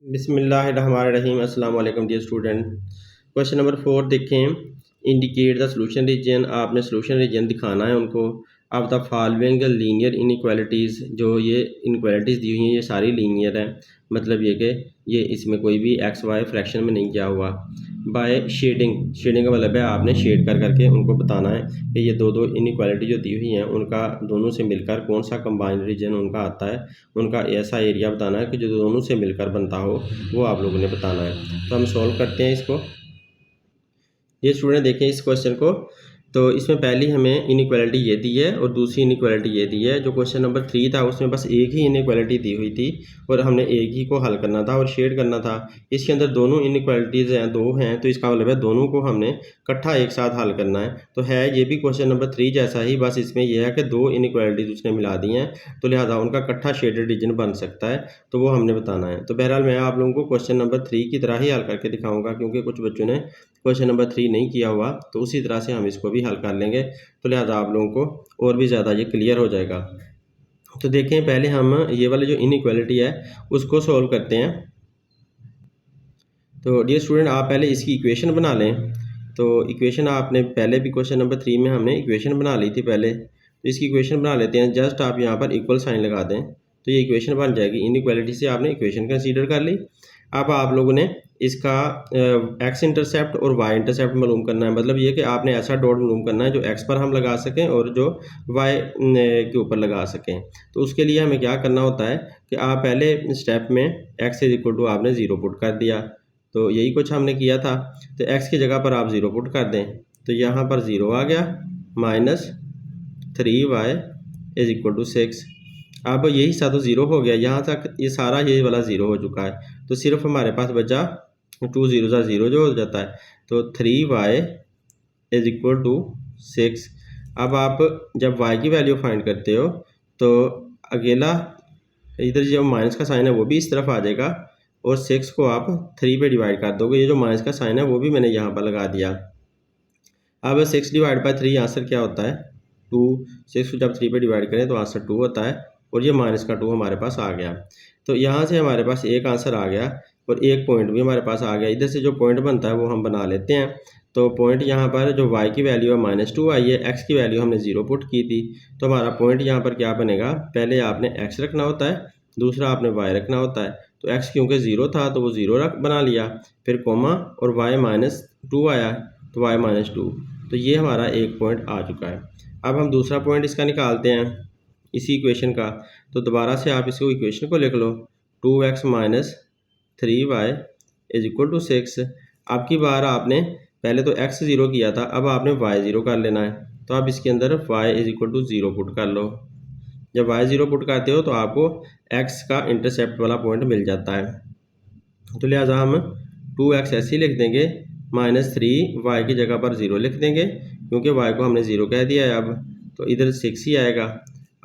बिस्मिल्लाहिर्रहमानिर्रहीम। अस्सलाम वालेकुम डियर स्टूडेंट। क्वेश्चन नंबर 4 देखें। Indicate the solution region. आपने सॉल्यूशन रीजन दिखाना है उनको। Of the following linear inequalities. जो ये इनइक्वालिटीज़ दी हुई हैं ये सारी लीनियर है, मतलब ये कि ये इसमें कोई भी एक्स वाई फ्रैक्शन में नहीं किया हुआ। Bye shading. शेडिंग का मतलब है आपने शेड कर करके उनको बताना है कि ये दो दो इनइक्वालिटी जो दी हुई हैं उनका दोनों से मिलकर कौन सा कंबाइंड रीजन उनका आता है, उनका ऐसा एरिया बताना है कि जो दोनों से मिलकर बनता हो, वो आप लोगों ने बताना है। तो हम सॉल्व करते हैं इसको। ये स्टूडेंट देखें इस क्वेश्चन को। तो इसमें पहली हमें इनइक्वालिटी ये दी है और दूसरी इनइक्वालिटी ये दी है। जो क्वेश्चन नंबर 3 था उसमें बस एक ही इनइक्वालिटी दी हुई थी और हमने एक ही को हल करना था और शेड करना था। इसके अंदर दोनों इनइक्वालिटीज़ हैं, दो हैं, तो इसका मतलब है दोनों को हमने इकट्ठा एक साथ हल करना है। तो है ये भी क्वेश्चन नंबर 3 जैसा ही, बस इसमें यह है कि दो इनइक्वालिटीज़ उसने मिला दी हैं, तो लिहाजा उनका इकट्ठा शेडेड रीजन बन सकता है, तो वो हमने बताना है। तो बहरहाल मैं आप लोगों को क्वेश्चन नंबर 3 की तरह ही हल करके दिखाऊंगा, क्योंकि कुछ बच्चों ने क्वेश्चन नंबर 3 नहीं किया हुआ, तो उसी तरह से हम इसको भी हल कर लेंगे, तो लिहाजा आप लोगों को और भी ज़्यादा ये क्लियर हो जाएगा। तो देखें पहले हम ये वाली जो इनइक्वालिटी है उसको सॉल्व करते हैं। तो डियर स्टूडेंट आप पहले इसकी इक्वेशन बना लें। तो इक्वेशन आपने पहले भी क्वेश्चन नंबर 3 में हमने इक्वेशन बना ली थी पहले, तो इसकी इक्वेशन बना लेते हैं। जस्ट आप यहाँ पर इक्वल साइन लगा दें तो ये इक्वेशन बन जाएगी। इनइक्वालिटी से आपने इक्वेशन कंसीडर कर ली। अब आप लोगों ने इसका एक्स इंटरसेप्ट और वाई इंटरसेप्ट मालूम करना है, मतलब ये कि आपने ऐसा डॉट मालूम करना है जो एक्स पर हम लगा सकें और जो वाई के ऊपर लगा सकें। तो उसके लिए हमें क्या करना होता है कि आप पहले स्टेप में एक्स इज इक्वल टू आपने ज़ीरो पुट कर दिया, तो यही कुछ हमने किया था। तो x की जगह पर आप ज़ीरो पुट कर दें, तो यहाँ पर ज़ीरो आ गया, -3y इज इक्वल टू 6। अब यही हिस्सा तो ज़ीरो हो गया, यहाँ तक ये सारा ये वाला ज़ीरो हो चुका है, तो सिर्फ हमारे पास बचा 2 ज़ीरो ज़ा ज़ीरो जो हो जाता है, तो 3y इज इक्वल टू 6। अब आप जब y की वैल्यू फाइंड करते हो तो अकेला इधर जो माइनस का साइन है वो भी इस तरफ आ जाएगा और 6 को आप 3 पे डिवाइड कर दोगे। ये जो माइनस का साइन है वो भी मैंने यहाँ पर लगा दिया। अब 6 डिवाइड बाई 3 आंसर क्या होता है? 2। 6 को जब 3 पे डिवाइड करें तो आंसर 2 होता है और ये माइनस का 2 हमारे पास आ गया। तो यहाँ से हमारे पास एक आंसर आ गया और एक पॉइंट भी हमारे पास आ गया। इधर से जो पॉइंट बनता है वो हम बना लेते हैं। तो पॉइंट यहाँ पर जो y की वैल्यू है -2 आई है, x की वैल्यू हमने 0 पुट की थी, तो हमारा पॉइंट यहाँ पर क्या बनेगा? पहले आपने x रखना होता है, दूसरा आपने y रखना होता है। तो x क्योंकि 0 था तो वो 0 बना लिया, फिर कोमा और y -2 आया तो y -2, तो ये हमारा एक पॉइंट आ चुका है। अब हम दूसरा पॉइंट इसका निकालते हैं इसी इक्वेशन का। तो दोबारा से आप इसको इक्वेशन को लिख लो, 2x - 3y is equal to 6। अब की बार आपने पहले तो x 0 किया था, अब आपने y 0 कर लेना है, तो आप इसके अंदर y is equal to 0 put कर लो। जब y 0 पुट करते हो तो आपको x का इंटरसेप्ट वाला पॉइंट मिल जाता है। तो लिहाजा हम 2x ऐसे ही लिख देंगे, -3y की जगह पर 0 लिख देंगे क्योंकि y को हमने 0 कह दिया है। अब तो इधर 6 ही आएगा।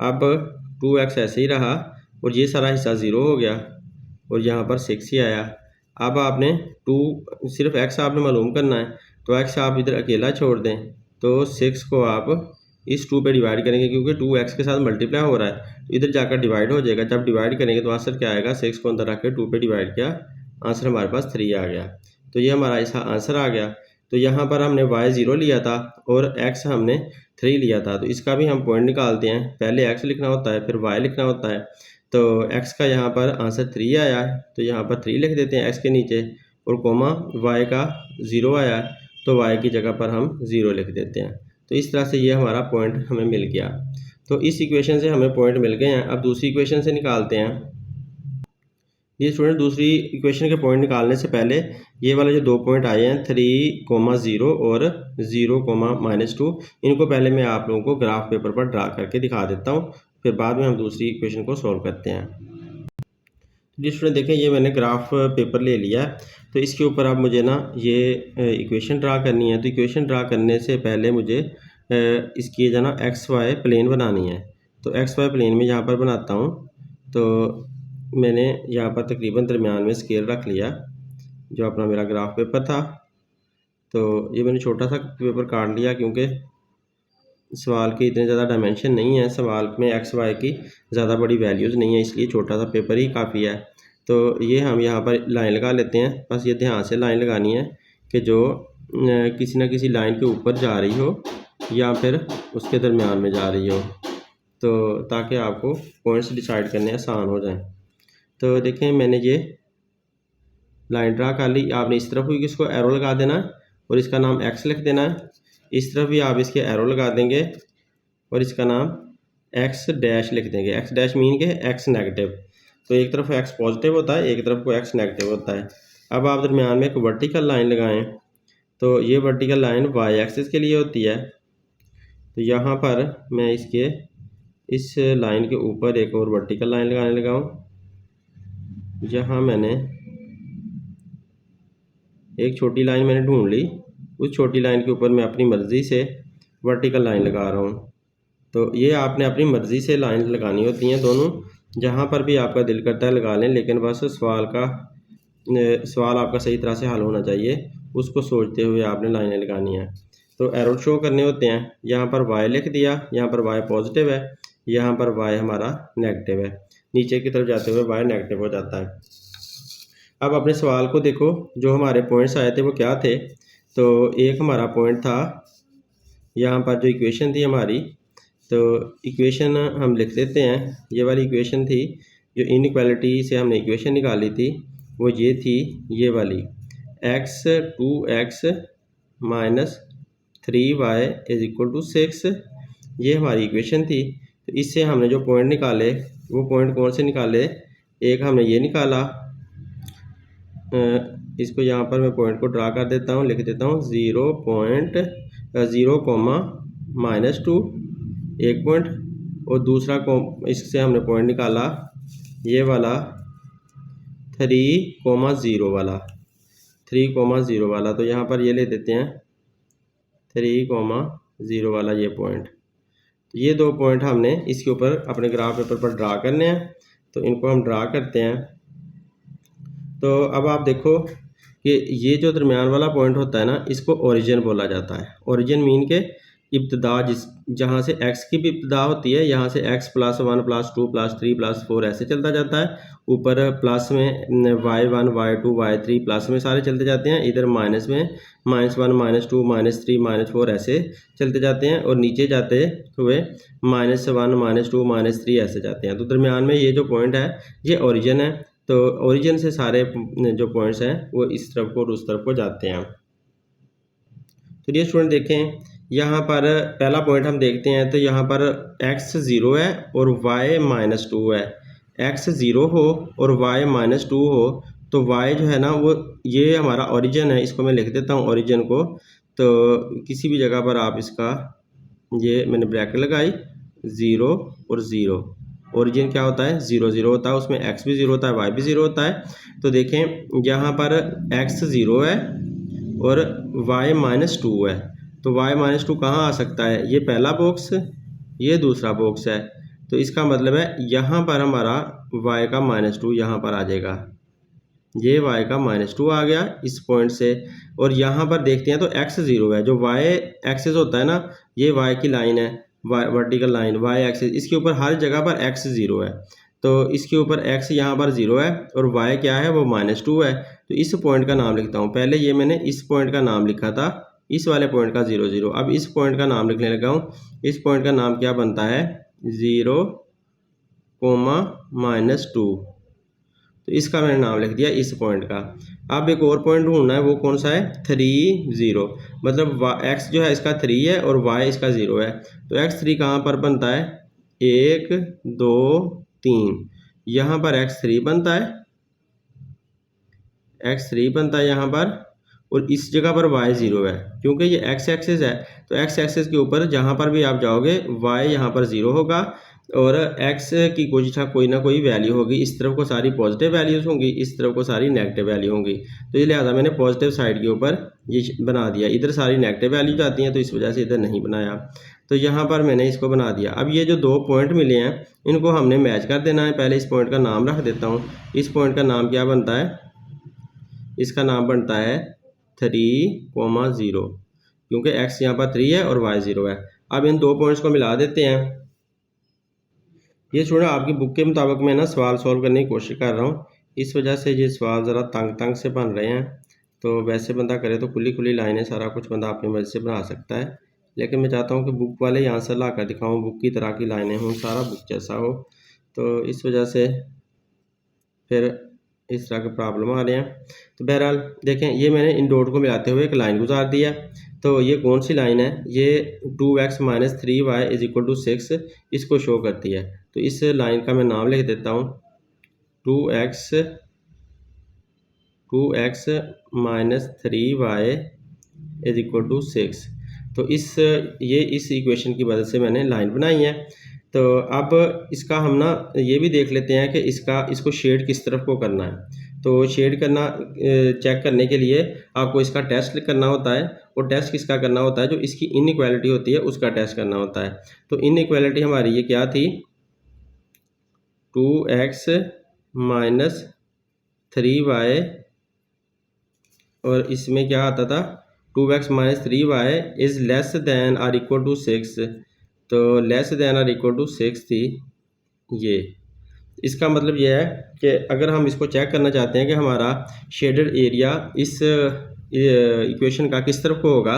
अब 2x ऐसे ही रहा और ये सारा हिस्सा 0 हो गया और यहाँ पर 6 ही आया। अब आपने 2 सिर्फ x आपने मालूम करना है, तो x आप इधर अकेला छोड़ दें, तो 6 को आप इस 2 पे डिवाइड करेंगे क्योंकि 2x के साथ मल्टीप्लाई हो रहा है, तो इधर जाकर डिवाइड हो जाएगा। जब डिवाइड करेंगे तो आंसर क्या आएगा? 6 को अंदर रख के 2 पे डिवाइड किया, आंसर हमारे पास 3 आ गया। तो ये हमारा इसका आंसर आ गया। तो यहाँ पर हमने y 0 लिया था और x हमने 3 लिया था, तो इसका भी हम पॉइंट निकालते हैं। पहले x लिखना होता है, फिर y लिखना होता है। तो x का यहाँ पर आंसर 3 आया है, तो यहाँ पर 3 लिख देते हैं x के नीचे, और कोमा y का 0 आया है, तो y की जगह पर हम 0 लिख देते हैं। तो इस तरह से ये हमारा पॉइंट हमें मिल गया। तो इस इक्वेशन से हमें पॉइंट मिल गए हैं। अब दूसरी इक्वेशन से निकालते हैं। ये स्टूडेंट दूसरी इक्वेशन के पॉइंट निकालने से पहले ये वाले जो दो पॉइंट आए हैं 3,0 और 0,-2, इनको पहले मैं आप लोगों को ग्राफ पेपर पर ड्रा करके दिखा देता हूँ, फिर बाद में हम दूसरी इक्वेशन को सॉल्व करते हैं। जी स्टूडेंट देखें, ये मैंने ग्राफ पेपर ले लिया है, तो इसके ऊपर अब मुझे ना ये इक्वेशन ड्रा करनी है। तो इक्वेशन ड्रा करने से पहले मुझे इसकी जो ना XY प्लेन बनानी है। तो XY प्लेन में यहाँ पर बनाता हूँ। तो मैंने यहाँ पर तकरीबन दरमियान में स्केल रख लिया जो अपना मेरा ग्राफ पेपर था। तो ये मैंने छोटा सा पेपर काट लिया क्योंकि सवाल के इतने ज़्यादा डायमेंशन नहीं है, सवाल में XY की ज़्यादा बड़ी वैल्यूज़ नहीं है, इसलिए छोटा सा पेपर ही काफ़ी है। तो ये हम यहाँ पर लाइन लगा लेते हैं। बस ये ध्यान से लाइन लगानी है कि जो किसी न किसी लाइन के ऊपर जा रही हो या फिर उसके दरमियान में जा रही हो, तो ताकि आपको पॉइंट्स डिसाइड करने आसान हो जाएं। तो देखें मैंने ये लाइन ड्रा कर ली। आपने इस तरफ भी इसको एरो लगा देना है और इसका नाम x लिख देना है। इस तरफ भी आप इसके एरो लगा देंगे और इसका नाम x डैश लिख देंगे। x डैश मीन के x नेगेटिव, तो एक तरफ x पॉजिटिव होता है, एक तरफ को x नेगेटिव होता है। अब आप दरमियान में एक वर्टिकल लाइन लगाएं, तो ये वर्टिकल लाइन y एक्सिस के लिए होती है। तो यहाँ पर मैं इसके इस लाइन के ऊपर एक और वर्टिकल लाइन लगाने लगा हूँ। यहाँ मैंने एक छोटी लाइन मैंने ढूंढ ली, उस छोटी लाइन के ऊपर मैं अपनी मर्ज़ी से वर्टिकल लाइन लगा रहा हूँ। तो ये आपने अपनी मर्ज़ी से लाइन लगानी होती हैं दोनों, जहाँ पर भी आपका दिल करता है लगा लें, लेकिन बस सवाल आपका सही तरह से हल होना चाहिए, उसको सोचते हुए आपने लाइनें लगानी हैं। तो एरो शो करने होते हैं। यहाँ पर y लिख दिया, यहाँ पर y पॉजिटिव है, यहाँ पर y हमारा नेगेटिव है, नीचे की तरफ जाते हुए y नेगेटिव हो जाता है। अब अपने सवाल को देखो, जो हमारे पॉइंट्स आए थे वो क्या थे। तो एक हमारा पॉइंट था यहाँ पर, जो इक्वेशन थी हमारी, तो इक्वेशन हम लिख देते हैं। ये वाली इक्वेशन थी जो इनइक्वालिटी से हमने इक्वेशन निकाली थी, वो ये थी, ये वाली x 2x minus 3y is equal to 6। ये हमारी इक्वेशन थी। तो इससे हमने जो पॉइंट निकाले वो पॉइंट कौन से निकाले, एक हमने ये निकाला, इसको यहाँ पर मैं पॉइंट को ड्रा कर देता हूँ, लिख देता हूँ 0.0, एक पॉइंट, और दूसरा इससे हमने पॉइंट निकाला ये वाला 3,0 वाला, 3,0 वाला। तो यहाँ पर ये ले देते हैं 3,0 वाला ये पॉइंट। ये दो पॉइंट हमने इसके ऊपर अपने ग्राफ पेपर पर ड्रा करने हैं, तो इनको हम ड्रा करते हैं। तो अब आप देखो कि ये जो दरमियान वाला पॉइंट होता है ना, इसको ओरिजिन बोला जाता है। ओरिजिन मीन के इब्तदा, जहाँ से x की भी इब्तदा होती है, यहाँ से x +1 +2 +3 +4 ऐसे चलता जाता है। ऊपर प्लस में y1 y2 y3 प्लस में सारे चलते जाते हैं, इधर माइनस में -1 -2 -3 -4 ऐसे चलते जाते हैं, और नीचे जाते हुए -1 -2 -3 ऐसे जाते हैं। तो दरमियान में ये जो पॉइंट है ये ओरिजिन है। तो ओरिजिन से सारे जो पॉइंट्स हैं वो इस तरफ को और उस तरफ को जाते हैं। तो ये स्टूडेंट देखें, यहाँ पर पहला पॉइंट हम देखते हैं। तो यहाँ पर x 0 है और y -2 है। x 0 हो और y -2 हो, तो y जो है ना वो ये हमारा ओरिजिन है। इसको मैं लिख देता हूँ ओरिजिन को। तो किसी भी जगह पर आप इसका, ये मैंने ब्रैकेट लगाई, 0 और 0। ओरिजिन क्या होता है, 0 0 होता है, उसमें x भी 0 होता है, y भी 0 होता है। तो देखें यहाँ पर x 0 है और y -2 है। तो y -2 कहाँ आ सकता है, ये पहला बॉक्स, ये दूसरा बॉक्स है। तो इसका मतलब है यहाँ पर हमारा y का -2 यहाँ पर आ जाएगा, ये y का -2 आ गया इस पॉइंट से। और यहाँ पर देखते हैं तो x 0 है, जो y एक्सिस होता है ना, ये y की लाइन है, वर्टिकल लाइन y एक्सिस, इसके ऊपर हर जगह पर x 0 है। तो इसके ऊपर x यहाँ पर 0 है और y क्या है, वो -2 है। तो इस पॉइंट का नाम लिखता हूँ। पहले ये मैंने इस पॉइंट का नाम लिखा था, इस वाले पॉइंट का 0 0। अब इस पॉइंट का नाम लिखने लगा हूँ। इस पॉइंट का नाम क्या बनता है, 0, -2। तो इसका मैंने नाम लिख दिया इस पॉइंट का। अब एक और पॉइंट ढूंढना है, वो कौन सा है, 3 0। मतलब x जो है इसका 3 है और y इसका 0 है। तो x 3 कहाँ पर बनता है, 1 2 3, यहाँ पर x 3 बनता है, x 3 बनता है यहाँ पर, और इस जगह पर y 0 है, क्योंकि ये x एक्सिस है। तो x एक्सिस के ऊपर जहाँ पर भी आप जाओगे y यहाँ पर 0 होगा और x की कोई ना कोई वैल्यू होगी। इस तरफ को सारी पॉजिटिव वैल्यूज़ होंगी, इस तरफ को सारी नेगेटिव वैल्यू होंगी। तो ये लिहाजा मैंने पॉजिटिव साइड के ऊपर ये बना दिया। इधर सारी नेगेटिव वैल्यूज आती हैं, तो इस वजह से इधर नहीं बनाया। तो यहाँ पर मैंने इसको बना दिया। अब ये जो दो पॉइंट मिले हैं इनको हमने मैच कर देना है। पहले इस पॉइंट का नाम रख देता हूँ। इस पॉइंट का नाम क्या बनता है, इसका नाम बनता है 3, 0, क्योंकि x यहाँ पर 3 है और y 0 है। अब इन दो पॉइंट्स को मिला देते हैं। ये छोड़ा आपकी बुक के मुताबिक मैं ना सवाल सॉल्व करने की कोशिश कर रहा हूँ। इस वजह से ये सवाल ज़रा तंग तंग से बन रहे हैं। तो वैसे बंदा करे तो खुली खुली लाइनें सारा कुछ बंदा अपनी मर्ज़ी से बना सकता है, लेकिन मैं चाहता हूँ कि बुक वाले ही आंसर ला कर दिखाऊँ, बुक की तरह की लाइनें हों, सारा बुक जैसा हो। तो इस वजह से फिर इस तरह के प्रॉब्लम आ रहे हैं। तो बहरहाल देखें, ये मैंने इन डॉट को मिलाते हुए एक लाइन गुजार दिया। तो ये कौन सी लाइन है? ये 2x minus 3y is equal to 6 इसको शो करती है। तो इस लाइन का मैं नाम लिख देता हूँ 2x minus 3y is equal to 6। तो इस इक्वेशन की मदद से मैंने लाइन बनाई है। तो अब इसका हम ना ये भी देख लेते हैं कि इसको शेड किस तरफ को करना है। तो शेड करना चेक करने के लिए आपको इसका टेस्ट करना होता है। और टेस्ट किसका करना होता है? जो इसकी इनइक्वालिटी होती है उसका टेस्ट करना होता है। तो इनइक्वालिटी हमारी ये क्या थी? 2x माइनस 3y, और इसमें क्या आता था? 2x minus 3y is less than or equal to 6। तो less than or equal to 6 थी ये। इसका मतलब यह है कि अगर हम इसको चेक करना चाहते हैं कि हमारा शेडेड एरिया इस इक्वेशन का किस तरफ को होगा,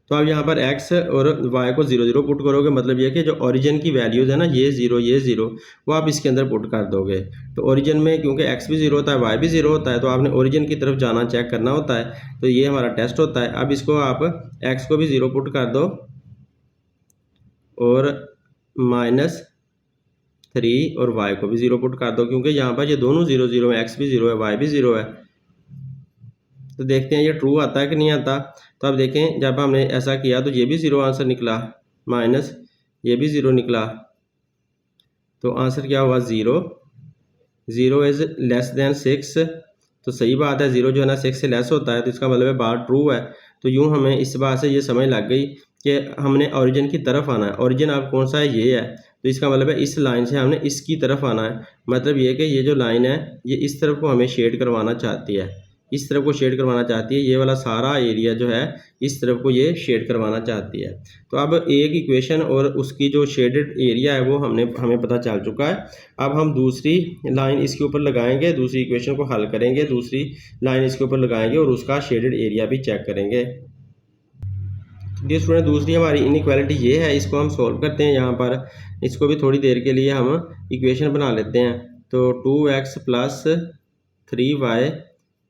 तो आप यहाँ पर x और y को 0 0 पुट करोगे। मतलब ये कि जो ओरिजिन की वैल्यूज़ है ना, ये 0 वो आप इसके अंदर पुट कर दोगे। तो ओरिजिन में क्योंकि x भी 0 होता है, y भी 0 होता है, तो आपने ओरिजिन की तरफ जाना चेक करना होता है। तो ये हमारा टेस्ट होता है। अब इसको आप x को भी 0 पुट कर दो और माइनस 3 और y को भी 0 पुट कर दो, क्योंकि यहाँ पर ये दोनों 0 0 है, x भी 0 है, y भी 0 है। तो देखते हैं ये ट्रू आता है कि नहीं आता। तो अब देखें, जब हमने ऐसा किया तो ये भी 0 आंसर निकला, माइनस ये भी 0 निकला। तो आंसर क्या हुआ? 0 इज़ लेस दैन 6। तो सही बात है, 0 जो है ना 6 से लेस होता है, तो इसका मतलब है बात ट्रू है। तो यूँ हमें इस बात से ये समझ लग गई कि हमने ओरिजिन की तरफ आना है। ओरिजिन अब कौन सा है? ये है। तो इसका मतलब है इस लाइन से हमने इसकी तरफ आना है। मतलब ये कि ये जो लाइन है ये इस तरफ को हमें शेड करवाना चाहती है, इस तरफ को शेड करवाना चाहती है। ये वाला सारा एरिया जो है इस तरफ को ये शेड करवाना चाहती है। तो अब एक इक्वेशन और उसकी जो शेडेड एरिया है वो हमें पता चल चुका है। अब हम दूसरी लाइन इसके ऊपर लगाएंगे, दूसरी इक्वेशन को हल करेंगे, दूसरी लाइन इसके ऊपर लगाएंगे और उसका शेडेड एरिया भी चेक करेंगे। ये स्टूडेंट, दूसरी हमारी इनइक्वालिटी ये है, इसको हम सॉल्व करते हैं। यहाँ पर इसको भी थोड़ी देर के लिए हम इक्वेशन बना लेते हैं। तो 2x plus 3y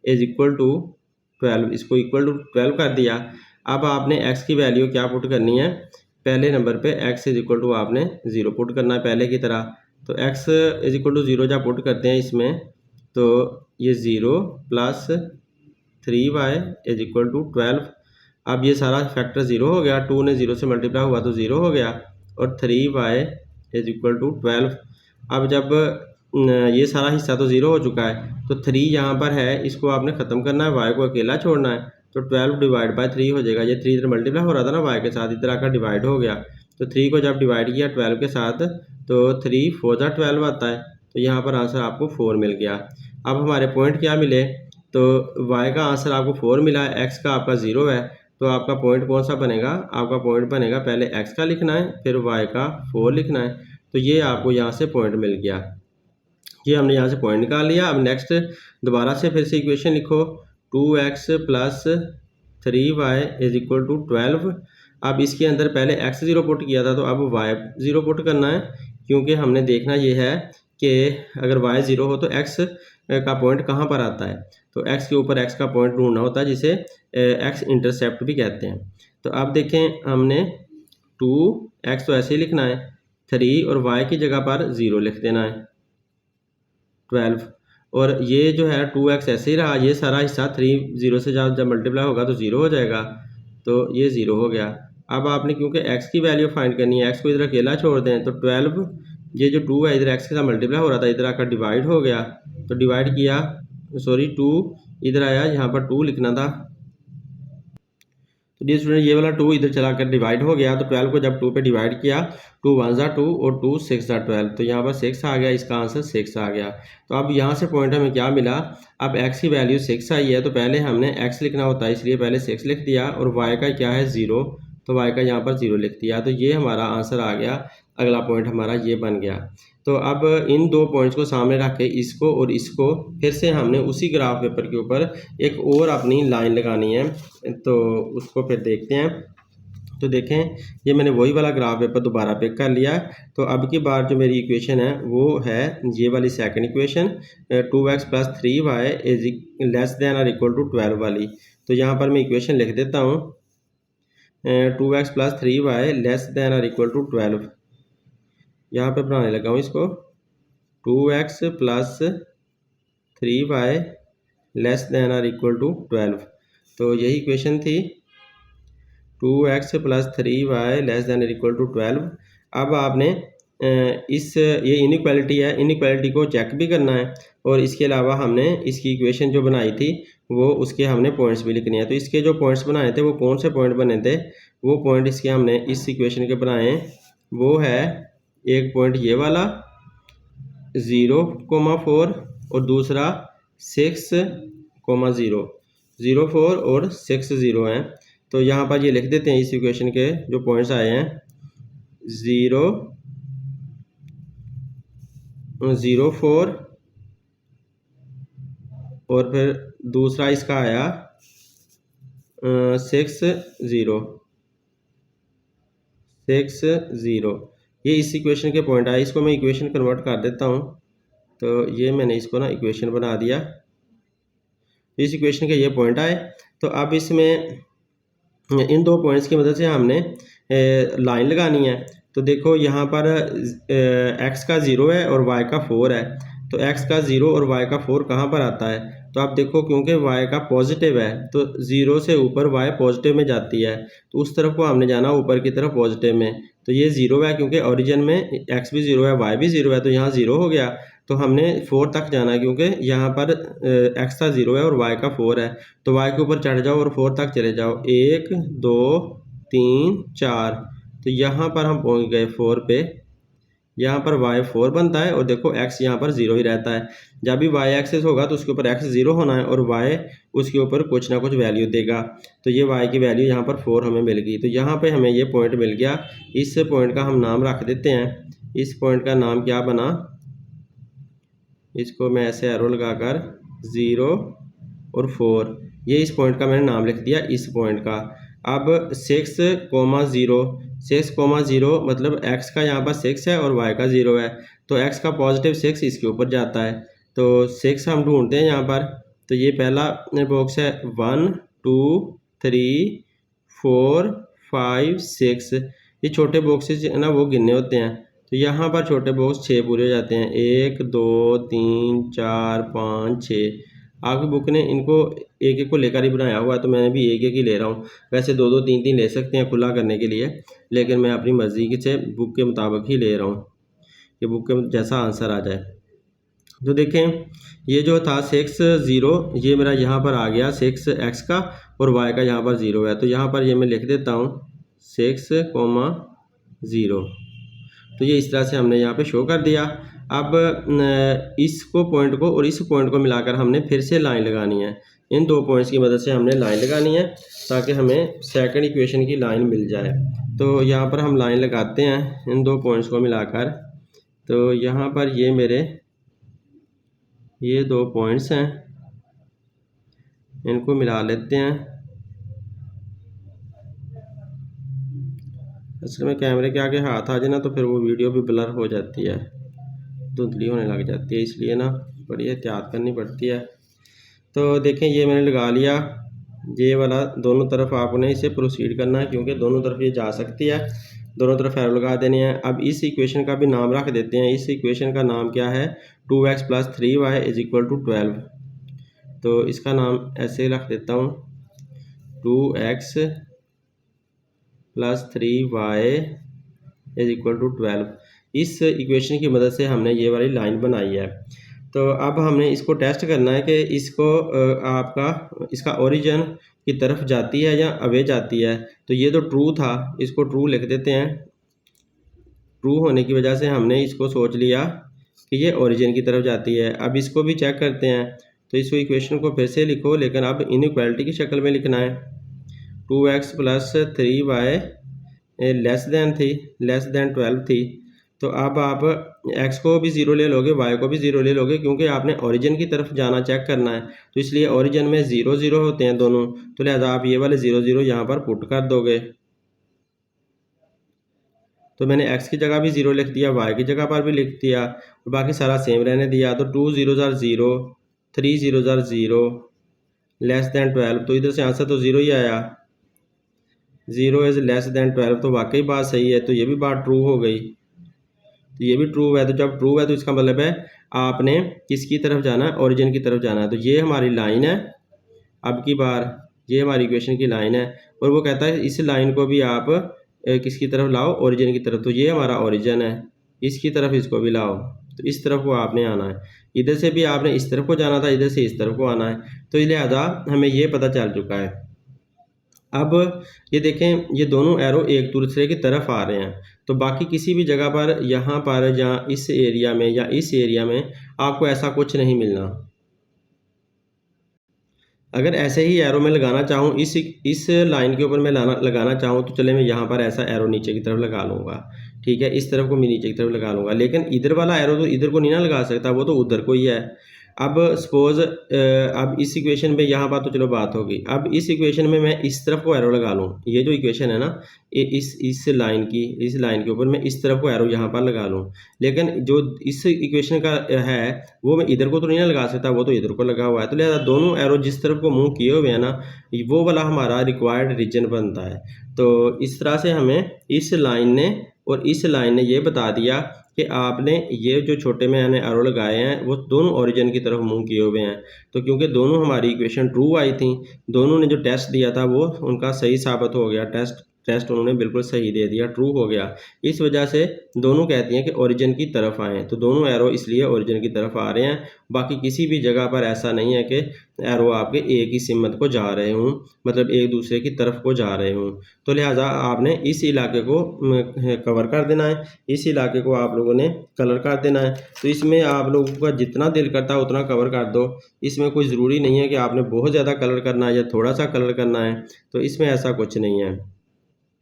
is equal to 12, इसको इक्वल टू 12 कर दिया। अब आपने x की वैल्यू क्या पुट करनी है? पहले नंबर पे x इज इक्वल टू आपने 0 पुट करना है पहले की तरह। तो x इज इक्वल टू 0 जब पुट करते हैं इसमें, तो ये 0 plus 3y is equal to 12। अब ये सारा फैक्टर 0 हो गया, 2 ने 0 से मल्टीप्लाई हुआ तो 0 हो गया, और 3y इज इक्वल टू 12। अब जब ये सारा हिस्सा तो 0 हो चुका है, तो 3 यहाँ पर है, इसको आपने ख़त्म करना है, y को अकेला छोड़ना है। तो 12 डिवाइड बाय 3 हो जाएगा। ये 3 इधर मल्टीप्लाई हो रहा था ना y के साथ, इधर आकर डिवाइड हो गया। तो 3 को जब डिवाइड किया 12 के साथ, तो 3 4 जा 12 आता है। तो यहाँ पर आंसर आपको 4 मिल गया। अब हमारे पॉइंट क्या मिले? तो y का आंसर आपको 4 मिला है, x का आपका 0 है। तो आपका पॉइंट कौन सा बनेगा? आपका पॉइंट बनेगा, पहले x का लिखना है, फिर y का 4 लिखना है। तो ये आपको यहाँ से पॉइंट मिल गया, ये हमने यहाँ से पॉइंट निकाल लिया। अब नेक्स्ट दोबारा से फिर से इक्वेशन लिखो, 2x plus 3y is equal to 12। अब इसके अंदर पहले x 0 पुट किया था, तो अब y 0 पुट करना है, क्योंकि हमने देखना ये है कि अगर y 0 हो तो x का पॉइंट कहाँ पर आता है। तो x के ऊपर x का पॉइंट ढूंढना होता है, जिसे x इंटरसेप्ट भी कहते हैं। तो अब देखें, हमने 2x तो ऐसे ही लिखना है, 3 और y की जगह पर 0 लिख देना है, 12। और ये जो है 2x ऐसे ही रहा, ये सारा हिस्सा 3 0 से जब मल्टीप्लाई होगा तो 0 हो जाएगा। तो ये 0 हो गया। अब आपने क्योंकि x की वैल्यू फाइंड करनी है, x को इधर अकेला छोड़ दें, तो 12, ये जो 2 है इधर x के साथ मल्टीप्लाई हो रहा था, इधर आकर डिवाइड हो गया। तो डिवाइड किया, सॉरी 2 इधर आया, यहाँ पर 2 लिखना था। तो स्टूडेंट, ये वाला 2 इधर चला कर डिवाइड हो गया। तो 12 को जब 2 पे डिवाइड किया, 2 1 ज़ा 2 और 2 6 ज़ा 12, तो यहाँ पर 6 आ गया, इसका आंसर 6 आ गया। तो अब यहाँ से पॉइंट हमें क्या मिला? अब x की वैल्यू 6 आई है, तो पहले हमने x लिखना होता है, इसलिए पहले 6 लिख दिया, और y का क्या है? 0। तो y का यहाँ पर 0 लिख दिया। तो ये हमारा आंसर आ गया, अगला पॉइंट हमारा ये बन गया। तो अब इन दो पॉइंट्स को सामने रख के इसको और इसको फिर से हमने उसी ग्राफ पेपर के ऊपर एक और अपनी लाइन लगानी है, तो उसको फिर देखते हैं। तो देखें, ये मैंने वही वाला ग्राफ पेपर दोबारा पिक कर लिया। तो अब की बार जो मेरी इक्वेशन है वो है ये वाली second equation, 2x + 3y is less than और इक्वल टू 12 वाली। तो यहाँ पर मैं इक्वेशन लिख देता हूँ, 2x + 3y लेस देन और इक्वल टू 12। यहाँ पे बनाने लगा हूँ इसको, 2x + 3y लेस देन और इक्वल टू 12। तो यही इक्वेशन थी, 2x + 3y लेस देन और इक्वल टू 12। अब आपने ये इनइक्वालिटी है, इनइक्वालिटी को चेक भी करना है, और इसके अलावा हमने इसकी इक्वेशन जो बनाई थी वो उसके हमने पॉइंट्स भी लिखने हैं। तो इसके जो पॉइंट्स बनाए थे वो कौन से पॉइंट बने थे, वो पॉइंट इसके हमने इस इक्वेशन के बनाए। वो है एक पॉइंट ये वाला 0,4 और दूसरा 6,0, 0,4 और 6,0 हैं। तो यहाँ पर ये लिख देते हैं, इस इक्वेशन के जो पॉइंट्स आए हैं 0,4 और फिर दूसरा इसका आया 6,0। ये इस इक्वेशन के पॉइंट आए। इसको मैं इक्वेशन कन्वर्ट कर देता हूँ। तो ये मैंने इसको ना इक्वेशन बना दिया, इस इक्वेशन के ये पॉइंट आए। तो अब इसमें इन दो पॉइंट्स की मदद से हमने लाइन लगानी है। तो देखो यहाँ पर x का 0 है और y का 4 है। तो x का 0 और y का 4 कहाँ पर आता है, तो आप देखो क्योंकि y का पॉजिटिव है तो 0 से ऊपर y पॉजिटिव में जाती है, तो उस तरफ को हमने जाना ऊपर की तरफ पॉजिटिव में। तो ये 0 है क्योंकि ओरिजिन में x भी 0 है y भी 0 है, तो यहाँ 0 हो गया। तो हमने 4 तक जाना है क्योंकि यहाँ पर x का 0 है और y का 4 है। तो y के ऊपर चढ़ जाओ और 4 तक चले जाओ, 1 2 3 4। तो यहाँ पर हम पहुँच गए 4 पे। यहाँ पर y 4 बनता है और देखो x यहाँ पर 0 ही रहता है। जब भी y एक्सेस होगा तो उसके ऊपर x 0 होना है और y उसके ऊपर कुछ ना कुछ वैल्यू देगा। तो ये y की वैल्यू यहाँ पर 4 हमें मिल गई। तो यहाँ पे हमें ये पॉइंट मिल गया। इस पॉइंट का हम नाम रख देते हैं। इस पॉइंट का नाम क्या बना, इसको मैं ऐसे एरो लगाकर 0 और 4, ये इस पॉइंट का मैंने नाम लिख दिया इस पॉइंट का। अब 6,0 मतलब x का यहाँ पर 6 है और y का 0 है, तो x का पॉजिटिव 6 इसके ऊपर जाता है। तो 6 हम ढूंढते हैं यहाँ पर। तो ये पहला बॉक्स है 1 2 3 4 5 6, ये छोटे बॉक्सेस ना वो गिनने होते हैं। तो यहाँ पर छोटे बॉक्स 6 पूरे हो जाते हैं, 1 2 3 4 5 6। आपकी बुक ने इनको एक एक को लेकर ही बनाया हुआ है, तो मैंने भी एक एक ही ले रहा हूँ। वैसे 2 2 3 3 ले सकते हैं खुला करने के लिए, लेकिन मैं अपनी मर्जी से बुक के मुताबिक ही ले रहा हूँ कि बुक के जैसा आंसर आ जाए। तो देखें, ये जो था 6,0, ये मेरा यहाँ पर आ गया 6x का और y का यहाँ पर 0 है। तो यहाँ पर ये मैं लिख देता हूँ 6,0। तो ये इस तरह से हमने यहाँ पे शो कर दिया। अब इसको पॉइंट को और इस पॉइंट को मिलाकर हमने फिर से लाइन लगानी है। इन दो पॉइंट्स की मदद से हमने लाइन लगानी है ताकि हमें सेकंड इक्वेशन की लाइन मिल जाए। तो यहाँ पर हम लाइन लगाते हैं इन दो पॉइंट्स को मिलाकर। तो यहाँ पर ये मेरे ये 2 पॉइंट्स हैं, इनको मिला लेते हैं। असल में कैमरे के आगे हाथ आ जाए ना तो फिर वो वीडियो भी ब्लर हो जाती है, धुंधली होने लग जाती है, इसलिए ना बड़ी एहतियात करनी पड़ती है। तो देखें, ये मैंने लगा लिया। ये वाला दोनों तरफ आपने इसे प्रोसीड करना है क्योंकि दोनों तरफ ये जा सकती है, दोनों तरफ एरो लगा देने हैं। अब इस इक्वेशन का भी नाम रख देते हैं। इस इक्वेशन का नाम क्या है, 2x + 3y = 12। तो इसका नाम ऐसे रख देता हूँ, 2x + 3y = 12। इस इक्वेशन की मदद से हमने ये वाली लाइन बनाई है। तो अब हमने इसको टेस्ट करना है कि इसको आपका इसका ओरिजिन की तरफ जाती है या अवे जाती है। तो ये तो ट्रू था, इसको ट्रू लिख देते हैं। ट्रू होने की वजह से हमने इसको सोच लिया कि ये ओरिजिन की तरफ जाती है। अब इसको भी चेक करते हैं। तो इस इक्वेशन को फिर से लिखो, लेकिन अब इनइक्वालिटी की शक्ल में लिखना है। 2x plus 3y less than 12 थी। तो अब आप x को भी 0 ले लोगे, y को भी 0 ले लोगे, क्योंकि आपने ओरिजिन की तरफ जाना चेक करना है। तो इसलिए ओरिजिन में 0 0 होते हैं दोनों, तो लिहाजा आप ये वाले 0 0 यहाँ पर पुट कर दोगे। तो मैंने x की जगह भी 0 लिख दिया, y की जगह पर भी लिख दिया, और बाकी सारा सेम रहने दिया। तो 2 0 0, 3 0 0, लेस दैन 12, तो इधर से आंसर तो 0 ही आया। 0 इज़ लेस दैन 12, तो वाकई बात सही है, तो ये भी बात ट्रू हो गई। तो ये भी ट्रू है। तो जब ट्रू है तो इसका मतलब है आपने किसकी तरफ जाना है, ओरिजिन की तरफ जाना है। तो ये हमारी लाइन है, अब की बार ये हमारी इक्वेशन की लाइन है, और वो कहता है इस लाइन को भी आप किसकी तरफ लाओ, ओरिजिन की तरफ। तो ये हमारा ओरिजिन है, इसकी तरफ इसको भी लाओ, तो इस तरफ को आपने आना है। इधर से भी आपने इस तरफ को जाना था, इधर से इस तरफ को आना है। तो लिहाजा हमें ये पता चल चुका है। अब ये देखें, ये दोनों एरो एक दूसरे की तरफ आ रहे हैं, तो बाकी किसी भी जगह पर, यहाँ पर या इस एरिया में या इस एरिया में आपको ऐसा कुछ नहीं मिलना। अगर ऐसे ही एरो में लगाना चाहूँ, इस लाइन के ऊपर मैं लगाना चाहूँ, तो चले मैं यहाँ पर ऐसा एरो नीचे की तरफ लगा लूँगा, ठीक है, इस तरफ को मैं नीचे की तरफ लगा लूँगा। लेकिन इधर वाला एरो तो इधर को नहीं ना लगा सकता, वो तो उधर को ही है। अब सपोज अब इस इक्वेशन में यहाँ पर तो चलो बात होगी, अब इस इक्वेशन में मैं इस तरफ को एरो लगा लूँ, ये जो इक्वेशन है ना, इस लाइन के ऊपर मैं इस तरफ को एरो यहाँ पर लगा लूँ। लेकिन जो इस इक्वेशन का है वो मैं इधर को तो नहीं ना लगा सकता, वो तो इधर को लगा हुआ है। तो लिहाजा दोनों एरो जिस तरफ को मुँह किए हुए हैं ना, वो वाला हमारा रिक्वायर्ड रीजन बनता है। तो इस तरह से हमें इस लाइन ने और इस लाइन ने ये बता दिया कि आपने ये जो छोटे में मैंने एरो लगाए हैं वो दोनों ओरिजिन की तरफ मुंह किए हुए हैं। तो क्योंकि दोनों हमारी इक्वेशन ट्रू आई थी, दोनों ने जो टेस्ट दिया था वो उनका सही साबित हो गया, टेस्ट उन्होंने बिल्कुल सही दे दिया, ट्रू हो गया। इस वजह से दोनों कहती हैं कि ओरिजिन की तरफ आएँ, तो दोनों एरो इसलिए ओरिजिन की तरफ आ रहे हैं। बाकी किसी भी जगह पर ऐसा नहीं है कि एरो आपके एक ही सिमत को जा रहे हों, मतलब एक दूसरे की तरफ को जा रहे हों। तो लिहाजा आपने इस इलाके को कवर कर देना है, इस इलाके को आप लोगों ने कलर कर देना है। तो इसमें आप लोगों का जितना दिल करता है उतना कवर कर दो, इसमें कोई ज़रूरी नहीं है कि आपने बहुत ज़्यादा कलर करना है या थोड़ा सा कलर करना है, तो इसमें ऐसा कुछ नहीं है।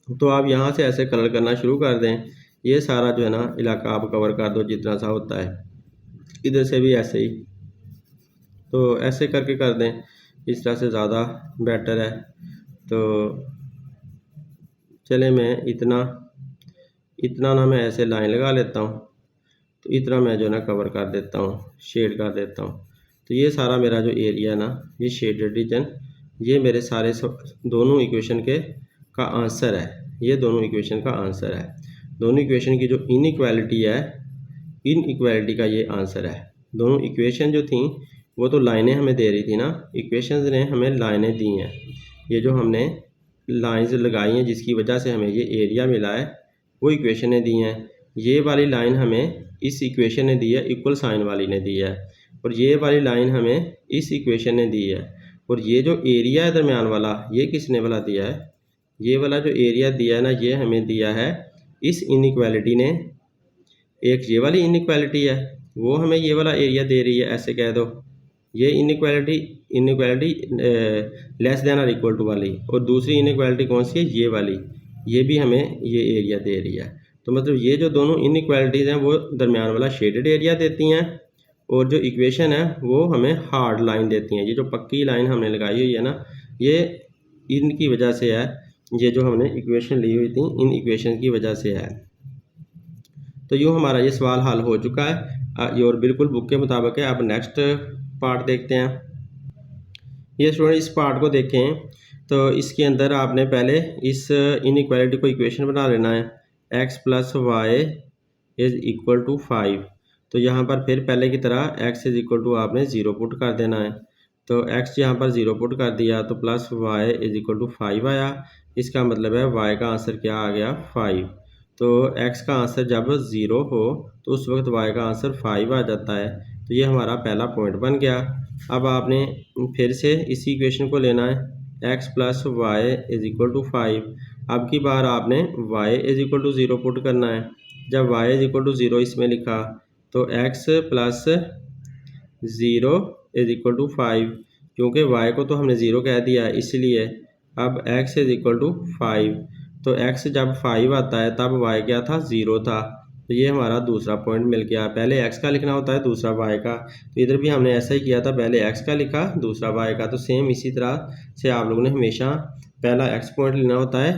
तो आप यहाँ से ऐसे कलर करना शुरू कर दें, ये सारा जो है ना इलाका आप कवर कर दो जितना सा होता है, इधर से भी ऐसे ही, तो ऐसे करके कर दें, इस तरह से ज़्यादा बेटर है। तो चले मैं इतना ना मैं ऐसे लाइन लगा लेता हूँ, तो इतना मैं जो ना कवर कर देता हूँ, शेड कर देता हूँ। तो ये सारा मेरा जो एरिया है ना, ये शेडेड रीजन, ये मेरे सारे दोनों इक्वेशन का आंसर है, ये दोनों इक्वेशन का आंसर है। दोनों इक्वेशन की जो इनइक्वालिटी है, इनइक्वालिटी का ये आंसर है। दोनों इक्वेशन जो थी वो तो लाइनें हमें दे रही थी ना, इक्वेशंस ने हमें लाइनें दी हैं। ये जो हमने लाइंस लगाई हैं जिसकी वजह से हमें ये एरिया मिला है, वो इक्वेशनें दी हैं। ये वाली लाइन हमें इस इक्वेशन ने दी है, इक्वल साइन वाली ने दी है, और ये वाली लाइन हमें इस इक्वेशन ने दी है। और ये जो एरिया है दरमियान वाला, ये किसने वाला दिया है, ये वाला जो एरिया दिया है ना, ये हमें दिया है इस इनइक्वालिटी ने। एक ये वाली इनइक्वालिटी है, वो हमें ये वाला एरिया दे रही है, ऐसे कह दो। ये इनइक्वालिटी लेस देन और इक्वल टू वाली, और दूसरी इनइक्वालिटी कौन सी है, ये वाली, ये भी हमें ये एरिया दे रही है। तो मतलब ये जो दोनों इनइक्वालिटीज़ हैं वो दरमियान वाला शेडेड एरिया देती हैं, और जो इक्वेशन है वो हमें हार्ड लाइन देती हैं। ये जो पक्की लाइन हमने लगाई हुई है ना, ये इनकी वजह से है, ये जो हमने इक्वेशन ली हुई थी इन इक्वेशन की वजह से है। तो यूँ हमारा ये सवाल हल हो चुका है, ये और बिल्कुल बुक के मुताबिक है। अब नेक्स्ट पार्ट देखते हैं। ये स्टूडेंट इस पार्ट को देखें, तो इसके अंदर आपने पहले इस इनइक्वालिटी को इक्वेशन बना लेना है, x plus y is equal to 5। तो यहाँ पर फिर पहले की तरह x इज़ इक्वल टू आपने 0 पुट कर देना है। तो x यहाँ पर 0 पुट कर दिया, तो plus y is equal to 5 आया। इसका मतलब है y का आंसर क्या आ गया, 5। तो x का आंसर जब 0 हो तो उस वक्त y का आंसर 5 आ जाता है। तो ये हमारा पहला पॉइंट बन गया। अब आपने फिर से इसी इक्वेशन को लेना है, x plus y is equal to 5। अब की बार आपने y is equal to 0 put करना है। जब y इज़ इक्वल टू 0 इसमें लिखा, तो x plus 0 is equal to 5, क्योंकि y को तो हमने 0 कह दिया है इसलिए। अब x इज इक्वल टू 5, तो x जब 5 आता है तब y क्या था, 0 था। तो ये हमारा दूसरा पॉइंट मिल गया। पहले x का लिखना होता है, दूसरा y का। तो इधर भी हमने ऐसा ही किया था, पहले x का लिखा, दूसरा y का। तो सेम इसी तरह से आप लोगों ने हमेशा पहला x पॉइंट लेना होता है,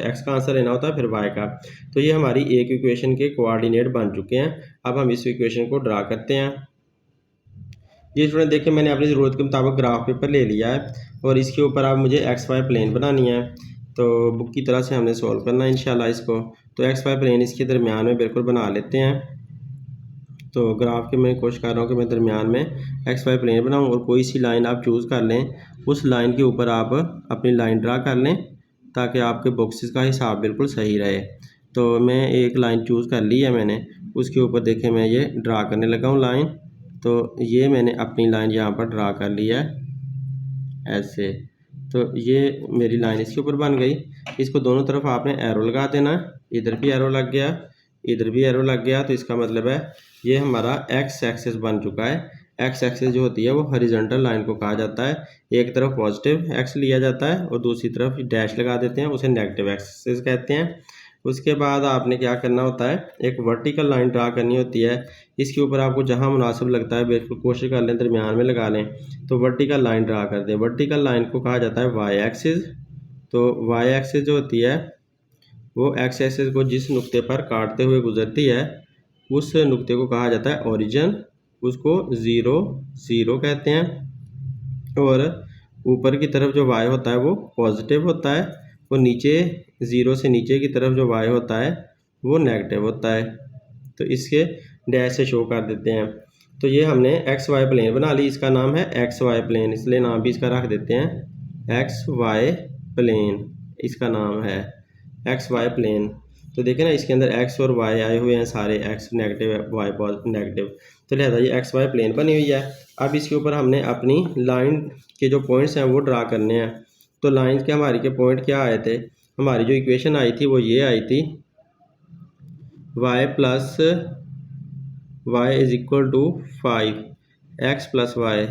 x का आंसर लेना होता है, फिर y का। तो ये हमारी एक इक्वेशन के कोऑर्डिनेट बन चुके हैं। अब हम इस इक्वेशन को ड्रा करते हैं। ये स्टूडेंट देखिए, मैंने अपनी ज़रूरत के मुताबिक ग्राफ पेपर ले लिया है और इसके ऊपर अब मुझे एक्स वाई प्लेन बनानी है। तो बुक की तरह से हमने सॉल्व करना है इंशाल्लाह इसको। तो एक्स वाई प्लेन इसके दरमियान में बिल्कुल बना लेते हैं। तो ग्राफ के मैं कोशिश कर रहा हूँ कि मैं दरमियान में एक्स वाई प्लेन बनाऊँ और कोई सी लाइन आप चूज़ कर लें, उस लाइन के ऊपर आप अपनी लाइन ड्रा कर लें ताकि आपके बॉक्सेस का हिसाब बिल्कुल सही रहे। तो मैं एक लाइन चूज़ कर ली है मैंने, उसके ऊपर देखें मैं ये ड्रा करने लगा हूँ लाइन। तो ये मैंने अपनी लाइन यहाँ पर ड्रा कर ली है ऐसे। तो ये मेरी लाइन इसके ऊपर बन गई। इसको दोनों तरफ आपने एरो लगा देना है, इधर भी एरो लग गया, इधर भी एरो लग गया। तो इसका मतलब है ये हमारा एक्स एक्सिस बन चुका है। एक्स एक्सिस जो होती है वो हॉरिजॉन्टल लाइन को कहा जाता है। एक तरफ पॉजिटिव एक्स लिया जाता है और दूसरी तरफ डैश लगा देते हैं, उसे नेगेटिव एक्सिस कहते हैं। उसके बाद आपने क्या करना होता है, एक वर्टिकल लाइन ड्रा करनी होती है। इसके ऊपर आपको जहां मुनासिब लगता है बिल्कुल कोशिश कर लें दरमियान में लगा लें। तो वर्टिकल लाइन ड्रा कर दें। वर्टिकल लाइन को कहा जाता है वाई एक्सिस। तो वाई एक्सिस जो होती है वो एक्स एक्सिस को जिस नुक्ते पर काटते हुए गुजरती है उस नुक्ते को कहा जाता है ओरिजिन, उसको 0 0 कहते हैं। और ऊपर की तरफ जो वाई होता है वो पॉजिटिव होता है और नीचे 0 से नीचे की तरफ जो वाई होता है वो नेगेटिव होता है। तो इसके डैश से शो कर देते हैं। तो ये हमने एक्स वाई प्लेन बना ली, इसका नाम है एक्स वाई प्लेन, इसलिए नाम भी इसका रख देते हैं एक्स वाई प्लेन। इसका नाम है एक्स वाई प्लेन। तो देखें ना, इसके अंदर एक्स और वाई आए हुए हैं सारे, एक्स नेगेटिव वाई नेगेटिव। तो लिहाजा ये एक्स वाई प्लेन बनी हुई है। अब इसके ऊपर हमने अपनी लाइन के जो पॉइंट्स हैं वो ड्रा करने हैं। तो लाइन के हमारी के पॉइंट क्या आए थे, हमारी जो इक्वेशन आई थी वो ये आई थी, y plus y is equal to 5, x plus y,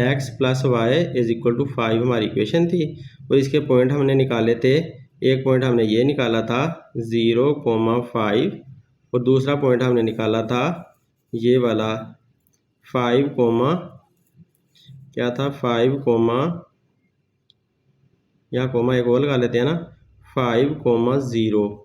x plus y is equal to 5 हमारी इक्वेशन थी। और इसके पॉइंट हमने निकाले थे, एक पॉइंट हमने ये निकाला था 0,5 और दूसरा पॉइंट हमने निकाला था ये वाला 5, क्या था 5, यहाँ कोमा एक और लगा लेते हैं ना, 5,0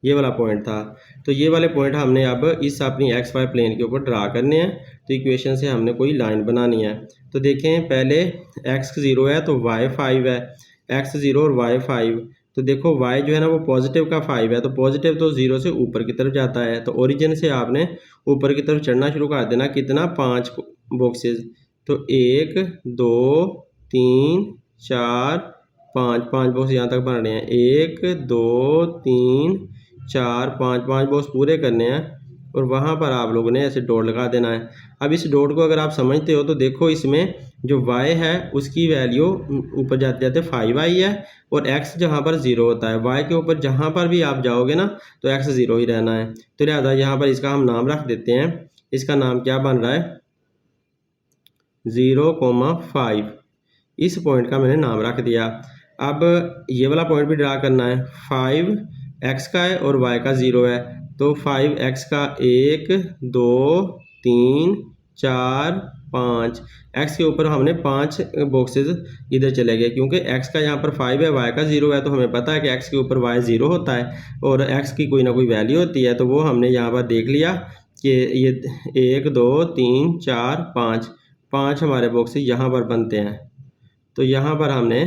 ये वाला पॉइंट था। तो ये वाले पॉइंट हमने अब इस अपनी एक्स वाई प्लेन के ऊपर ड्रा करने हैं। तो इक्वेशन से हमने कोई लाइन बनानी है। तो देखें, पहले x 0 है तो y 5 है, x 0 और y 5। तो देखो y जो है ना वो पॉजिटिव का 5 है, तो पॉजिटिव तो 0 से ऊपर की तरफ जाता है। तो ओरिजिन से आपने ऊपर की तरफ चढ़ना शुरू कर देना। कितना, 5 बॉक्सेस। तो 1 2 3 4 5 बॉक्स यहाँ तक बन रहे हैं। 1 2 3 4 5 बॉक्स पूरे करने हैं और वहाँ पर आप लोगों ने ऐसे डॉट लगा देना है। अब इस डॉट को अगर आप समझते हो तो देखो, इसमें जो y है उसकी वैल्यू ऊपर जाते जाते 5 आई है और x जहाँ पर 0 होता है, y के ऊपर जहाँ पर भी आप जाओगे ना तो x 0 ही रहना है। तो लिहाजा यहाँ पर इसका हम नाम रख देते हैं। इसका नाम क्या बन रहा है, 0,5। इस पॉइंट का मैंने नाम रख दिया। अब ये वाला पॉइंट भी ड्रा करना है। 5 x का है और y का 0 है, तो 5x का 1 2 3 4 5, x के ऊपर हमने 5 बॉक्सेस इधर चले गए क्योंकि x का यहाँ पर 5 है, y का 0 है। तो हमें पता है कि x के ऊपर y 0 होता है और x की कोई ना कोई वैल्यू होती है। तो वो हमने यहाँ पर देख लिया कि ये 1 2 3 4 5 हमारे बॉक्सेस यहाँ पर बनते हैं। तो यहाँ पर हमने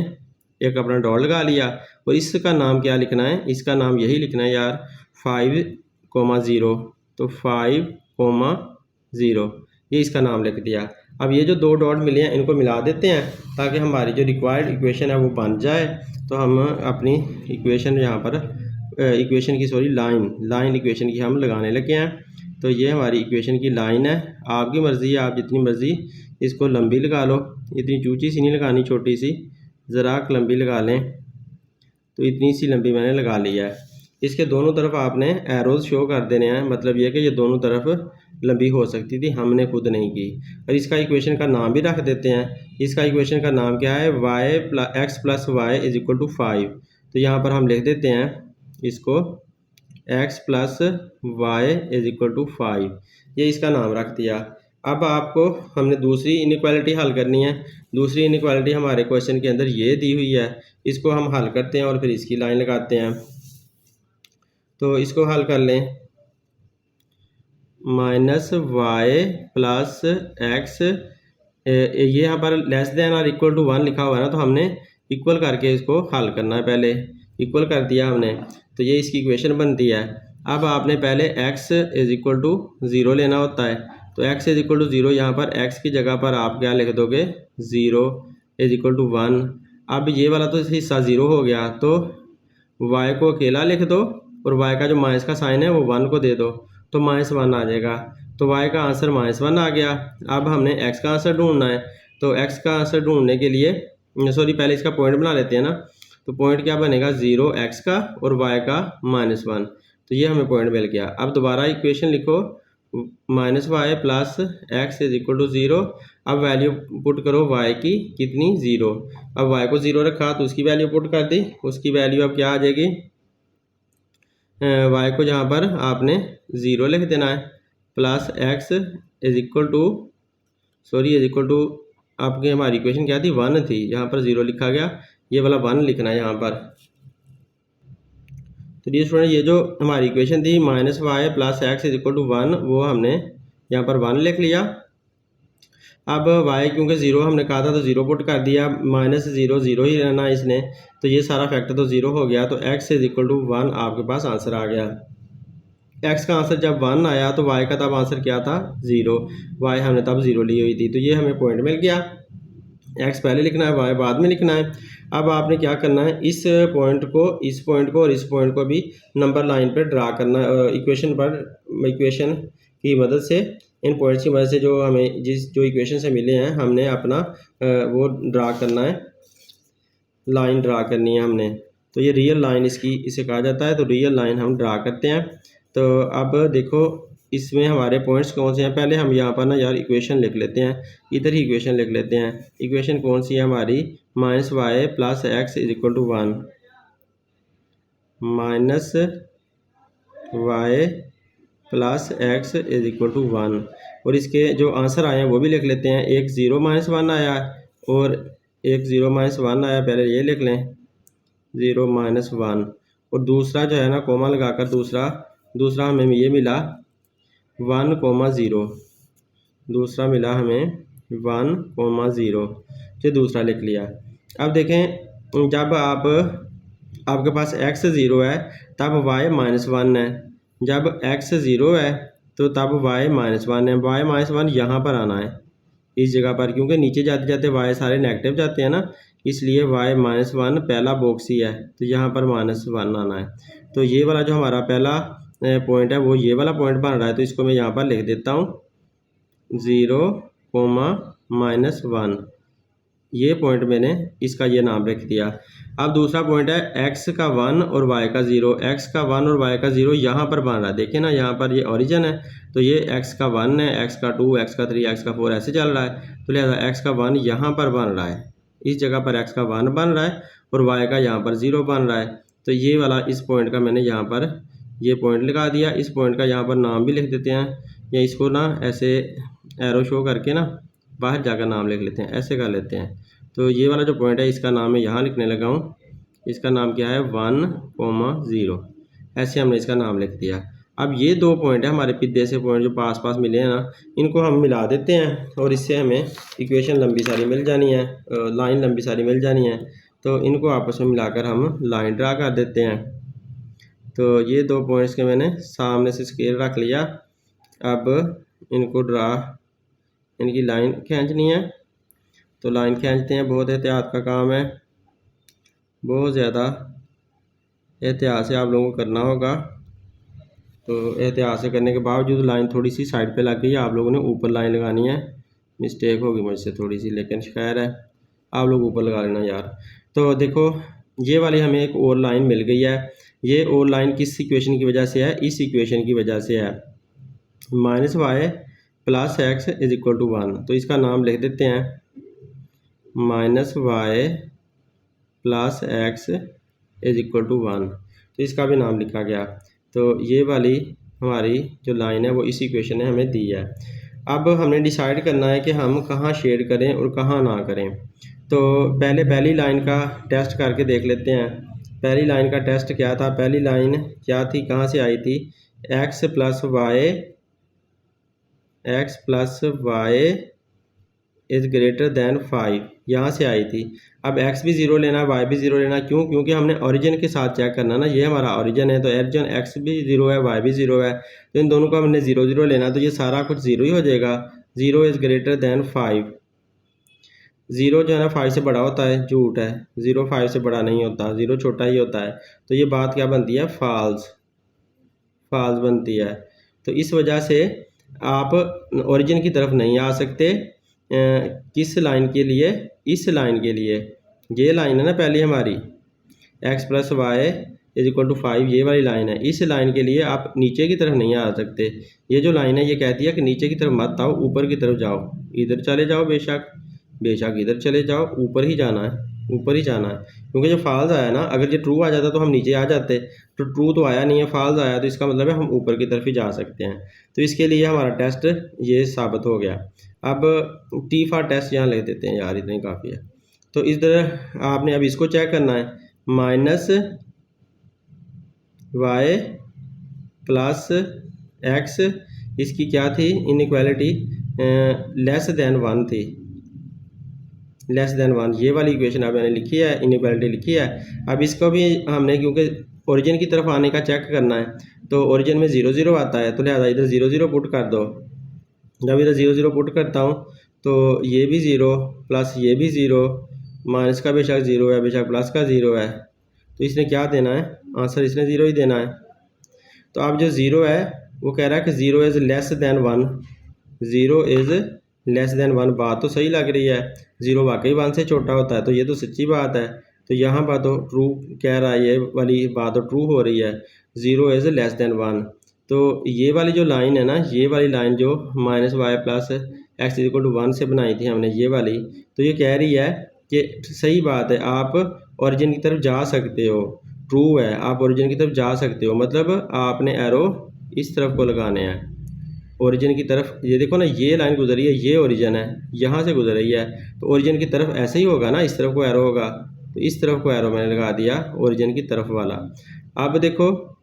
एक अपना डॉट लगा लिया और इसका नाम क्या लिखना है, इसका नाम यही लिखना है यार, 5,0। तो 5,0 ये इसका नाम लिख दिया। अब ये जो दो डॉट मिले हैं इनको मिला देते हैं ताकि हमारी जो रिक्वायर्ड इक्वेशन है वो बन जाए। तो हम अपनी इक्वेशन यहाँ पर लाइन इक्वेशन की हम लगाने लगे हैं। तो ये हमारी इक्वेशन की लाइन है। आपकी मर्ज़ी है, आप जितनी मर्ज़ी इसको लंबी लगा लो, इतनी चूची सी नहीं लगानी, छोटी सी ज़रा लंबी लगा लें। तो इतनी सी लंबी मैंने लगा लिया है। इसके दोनों तरफ आपने एरोज़ शो कर देने हैं, मतलब ये कि ये दोनों तरफ लंबी हो सकती थी, हमने खुद नहीं की। और इसका इक्वेशन का नाम भी रख देते हैं। इसका इक्वेशन का नाम क्या है, x plus y is equal to 5। तो यहाँ पर हम लिख देते हैं इसको x plus y is equal to 5, ये इसका नाम रख दिया। अब आपको हमने दूसरी इनइक्वालिटी हल करनी है। दूसरी इनइक्वालिटी हमारे क्वेश्चन के अंदर ये दी हुई है, इसको हम हल करते हैं और फिर इसकी लाइन लगाते हैं। तो इसको हल कर लें, माइनस वाई प्लस एक्स, ये यहाँ पर लेस देन और इक्वल टू 1 लिखा हुआ है ना, तो हमने इक्वल करके इसको हल करना है। पहले इक्वल कर दिया हमने, तो ये इसकी इक्वेशन बनती है। अब आपने पहले x इज इक्वल टू 0 लेना होता है। तो x इज इक्वल टू 0, यहाँ पर x की जगह पर आप क्या लिख दोगे, 0 इज इक्वल टू 1। अब ये वाला तो हिस्सा 0 हो गया, तो y को अकेला लिख दो और y का जो माइनस का साइन है वो 1 को दे दो, तो -1 आ जाएगा। तो y का आंसर -1 आ गया। अब हमने x का आंसर ढूंढना है। तो x का आंसर ढूंढने के लिए पहले इसका पॉइंट बना लेते हैं ना। तो पॉइंट क्या बनेगा, 0 x का और y का -1। तो ये हमें पॉइंट मिल गया। अब दोबारा इक्वेशन लिखो, -y plus x is equal to 0। अब वैल्यू पुट करो y की, कितनी, 0। अब y को 0 रखा तो उसकी वैल्यू पुट कर दी, उसकी वैल्यू अब क्या आ जाएगी, y को जहाँ पर आपने 0 लिख देना है, plus x is equal to आपकी हमारी इक्वेशन क्या थी, 1 थी, यहाँ पर 0 लिखा गया, ये वाला 1 लिखना है यहाँ पर। तो डियर स्टूडेंट, ये जो हमारी इक्वेशन थी -y plus x is equal to 1, वो हमने यहाँ पर 1 लिख लिया। अब y क्योंकि 0 हमने कहा था तो 0 पुट कर दिया, -0 0 ही रहना इसने, तो ये सारा फैक्टर तो 0 हो गया। तो x इज इक्वल टू 1 आपके पास आंसर आ गया। x का आंसर जब 1 आया तो y का तब आंसर क्या था, 0। y हमने तब 0 ली हुई थी, तो ये हमें पॉइंट मिल गया। x पहले लिखना है, y बाद में लिखना है। अब आपने क्या करना है, इस पॉइंट को और इस पॉइंट को भी नंबर लाइन पर ड्रा करना है। इक्वेशन की मदद से, इन पॉइंट्स की मदद से जो हमें जो इक्वेशन से मिले हैं, हमने अपना वो ड्रा करना है, लाइन ड्रा करनी है हमने। तो ये रियल लाइन इसे कहा जाता है। तो रियल लाइन हम ड्रा करते हैं। तो अब देखो इसमें हमारे पॉइंट्स कौन से हैं। पहले हम यहाँ पर ना यार इक्वेशन लिख लेते हैं, इधर ही इक्वेशन लिख लेते हैं। इक्वेशन कौन सी है हमारी, -y plus x is equal to 1, -y plus x is equal to 1। और इसके जो आंसर आए हैं वो भी लिख लेते हैं। एक 0 -1 आया और एक 0 -1 आया, पहले ये लिख लें, 0 -1। और दूसरा जो है ना, कोमा लगाकर दूसरा हमें ये मिला 1,0, दूसरा मिला हमें 1,0, तो दूसरा लिख लिया। अब देखें, जब आपके पास x 0 है तब y -1 है, जब x 0 है तो तब y -1 है। y -1 यहाँ पर आना है इस जगह पर, क्योंकि नीचे जाते जाते y सारे नेगेटिव जाते हैं ना, इसलिए y -1 पहला बॉक्स ही है, तो यहाँ पर -1 आना है। तो ये वाला जो हमारा पहला पॉइंट है वो ये वाला पॉइंट बन रहा है, तो इसको मैं यहाँ पर लिख देता हूँ 0, -1। ये पॉइंट मैंने इसका ये नाम रख दिया। अब दूसरा पॉइंट है x का 1 और y का 0। x का 1 और y का 0 यहाँ पर बन रहा है, देखिए ना, यहाँ पर ये ओरिजिन है, तो ये x का 1 है, x का 2, x का 3, x का 4 ऐसे चल रहा है। तो लिहाजा x का 1 यहाँ पर बन रहा है, इस जगह पर x का 1 बन रहा है और y का यहाँ पर 0 बन रहा है। तो ये वाला इस पॉइंट का मैंने यहाँ पर ये पॉइंट लगा दिया। इस पॉइंट का यहाँ पर नाम भी लिख देते हैं, या इसको ना ऐसे एरो शो करके ना बाहर जाकर नाम लिख लेते हैं, ऐसे कर लेते हैं। तो ये वाला जो पॉइंट है इसका नाम मैं यहाँ लिखने लगा हूँ, इसका नाम क्या है, 1,0। ऐसे हमने इसका नाम लिख दिया। अब ये दो पॉइंट है हमारे पिद्दे से पॉइंट जो पास पास मिले हैं ना, इनको हम मिला देते हैं और इससे हमें इक्वेशन लंबी सारी मिल जानी है, लाइन लंबी सारी मिल जानी है। तो इनको आपस में मिलाकर हम लाइन ड्रा कर देते हैं। तो ये दो पॉइंट्स के मैंने सामने से स्केल रख लिया। अब इनको इनकी लाइन खींचनी है, तो लाइन खींचते हैं। बहुत एहतियात का काम है, बहुत ज़्यादा एहतियात से आप लोगों को करना होगा। तो एहतियात से करने के बावजूद लाइन थोड़ी सी साइड पे लग गई है, आप लोगों ने ऊपर लाइन लगानी है। मिस्टेक होगी मुझसे थोड़ी सी, लेकिन खैर है, आप लोग ऊपर लगा लेना यार। तो देखो ये वाली हमें एक और लाइन मिल गई है। ये और लाइन किस इक्वेशन की वजह से है, इस इक्वेशन की वजह से है। Minus y plus x is equal to 1। तो इसका नाम लिख देते हैं minus y plus x is equal to 1। तो इसका भी नाम लिखा गया। तो ये वाली हमारी जो लाइन है वो इस इक्वेशन ने हमें दी है। अब हमने डिसाइड करना है कि हम कहाँ शेड करें और कहाँ ना करें। तो पहले पहली लाइन का टेस्ट करके देख लेते हैं। पहली लाइन का टेस्ट क्या था? पहली लाइन क्या थी, कहाँ से आई थी? X plus y is greater than 5, यहाँ से आई थी। अब x भी ज़ीरो लेना, y भी ज़ीरो लेना। क्यों? क्योंकि हमने ओरिजिन के साथ चेक करना ना, ये हमारा ओरिजिन है। तो ओरिजिन x भी ज़ीरो है, y भी ज़ीरो है, तो इन दोनों को हमने ज़ीरो ज़ीरो लेना। तो ये सारा कुछ ज़ीरो ही हो जाएगा। Zero is greater than 5। Zero जो है ना 5 से बड़ा होता है, झूठ है। ज़ीरो 5 से बड़ा नहीं होता, ज़ीरो छोटा ही होता है। तो ये बात क्या बनती है? फॉल्स बनती है। तो इस वजह से आप ओरिजिन की तरफ नहीं आ सकते। किस लाइन के लिए? इस लाइन के लिए। ये लाइन है ना पहली हमारी, x plus y is equal to 5, ये वाली लाइन है। इस लाइन के लिए आप नीचे की तरफ नहीं आ सकते। ये जो लाइन है ये कहती है कि नीचे की तरफ मत आओ, ऊपर की तरफ जाओ। इधर चले जाओ, बेशक इधर चले जाओ, ऊपर ही जाना है, ऊपर ही जाना है। क्योंकि जो फॉल्स आया ना, अगर ये ट्रू आ जाता तो हम नीचे आ जाते। तो ट्रू तो आया नहीं है, फॉल्स आया, तो इसका मतलब है हम ऊपर की तरफ ही जा सकते हैं। तो इसके लिए हमारा टेस्ट ये साबित हो गया। अब टी फॉर टेस्ट यहाँ ले देते हैं यार, इतनी काफ़ी है। तो इधर आपने अब इसको चेक करना है, माइनस वाई प्लस एक्स, इसकी क्या थी इनइक्वालिटी? लेस देन 1 थी, लेस देन 1। ये वाली इक्वेशन अब मैंने लिखी है, इनइक्वालिटी लिखी है। अब इसको भी हमने, क्योंकि ओरिजिन की तरफ आने का चेक करना है, तो ओरिजिन में 0 0 आता है, तो लिहाजा इधर 0 0 पुट कर दो। जब इधर 0 0 पुट करता हूँ तो ये भी 0 प्लस ये भी 0, माइनस का बेशक 0 है, बेशक प्लस का 0 है। तो इसने क्या देना है? आंसर इसने 0 ही देना है। तो अब जो 0 है वो कह रहा है कि 0 is less then 1, 0 is less then 1। बात तो सही लग रही है, 0 वाकई 1 से छोटा होता है, तो ये तो सच्ची बात है। तो यहाँ पर तो ट्रू कह रहा है, ये वाली बात तो ट्रू हो रही है, 0 इज़ लेस दैन 1। तो ये वाली जो लाइन है ना, ये वाली लाइन जो minus y plus x equal to 1 से बनाई थी हमने, ये वाली, तो ये कह रही है कि सही बात है, आप ओरिजिन की तरफ जा सकते हो। ट्रू है, आप ओरिजिन की तरफ जा सकते हो, मतलब आपने एरो इस तरफ को लगाने हैं, ओरिजिन की तरफ। ये देखो ना, ये लाइन गुजरी है, ये ओरिजिन है, यहाँ से गुजर रही है, तो ओरिजिन की तरफ ऐसे ही होगा ना, इस तरफ को एरो होगा। तो इस तरफ को एरो मैंने लगा दिया, ओरिजिन की तरफ वाला। अब देखो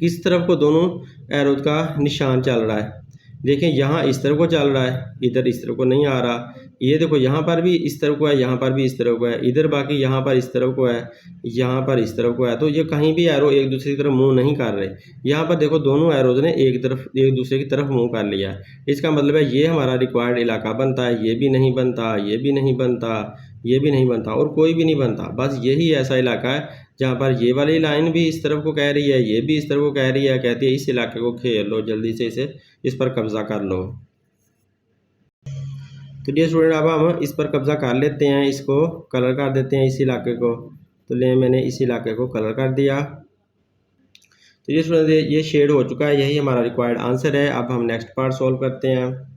किस तरफ को दोनों एरो का निशान चल रहा है। देखें, यहाँ इस तरफ को चल रहा है, इधर इस तरफ को नहीं आ रहा। ये देखो यहाँ पर भी इस तरफ को है, यहाँ पर भी इस तरफ को है, इधर बाकी यहाँ पर इस तरफ को है, यहाँ पर इस तरफ को है। तो ये कहीं भी एरो एक दूसरे की तरफ मूव नहीं कर रहे। यहाँ पर देखो दोनों एरोज ने एक दूसरे की तरफ मूव कर लिया। इसका मतलब है ये हमारा रिक्वायर्ड इलाका बनता है, ये भी नहीं बनता, ये भी नहीं बनता, ये भी नहीं बनता, और कोई भी नहीं बनता। बस यही ऐसा इलाका है जहाँ पर ये वाली लाइन भी इस तरफ को कह रही है, ये भी इस तरफ को कह रही है, कहती है इस इलाके को घेर लो, जल्दी से इस पर कब्जा कर लो। तो डियर स्टूडेंट, अब हम इस पर कब्जा कर लेते हैं, इसको कलर कर देते हैं इस इलाके को। तो मैंने इस इलाके को कलर कर दिया। तो ये स्टूडेंट, ये शेड हो चुका है, यही हमारा रिक्वायर्ड आंसर है। अब हम नेक्स्ट पार्ट सॉल्व करते हैं।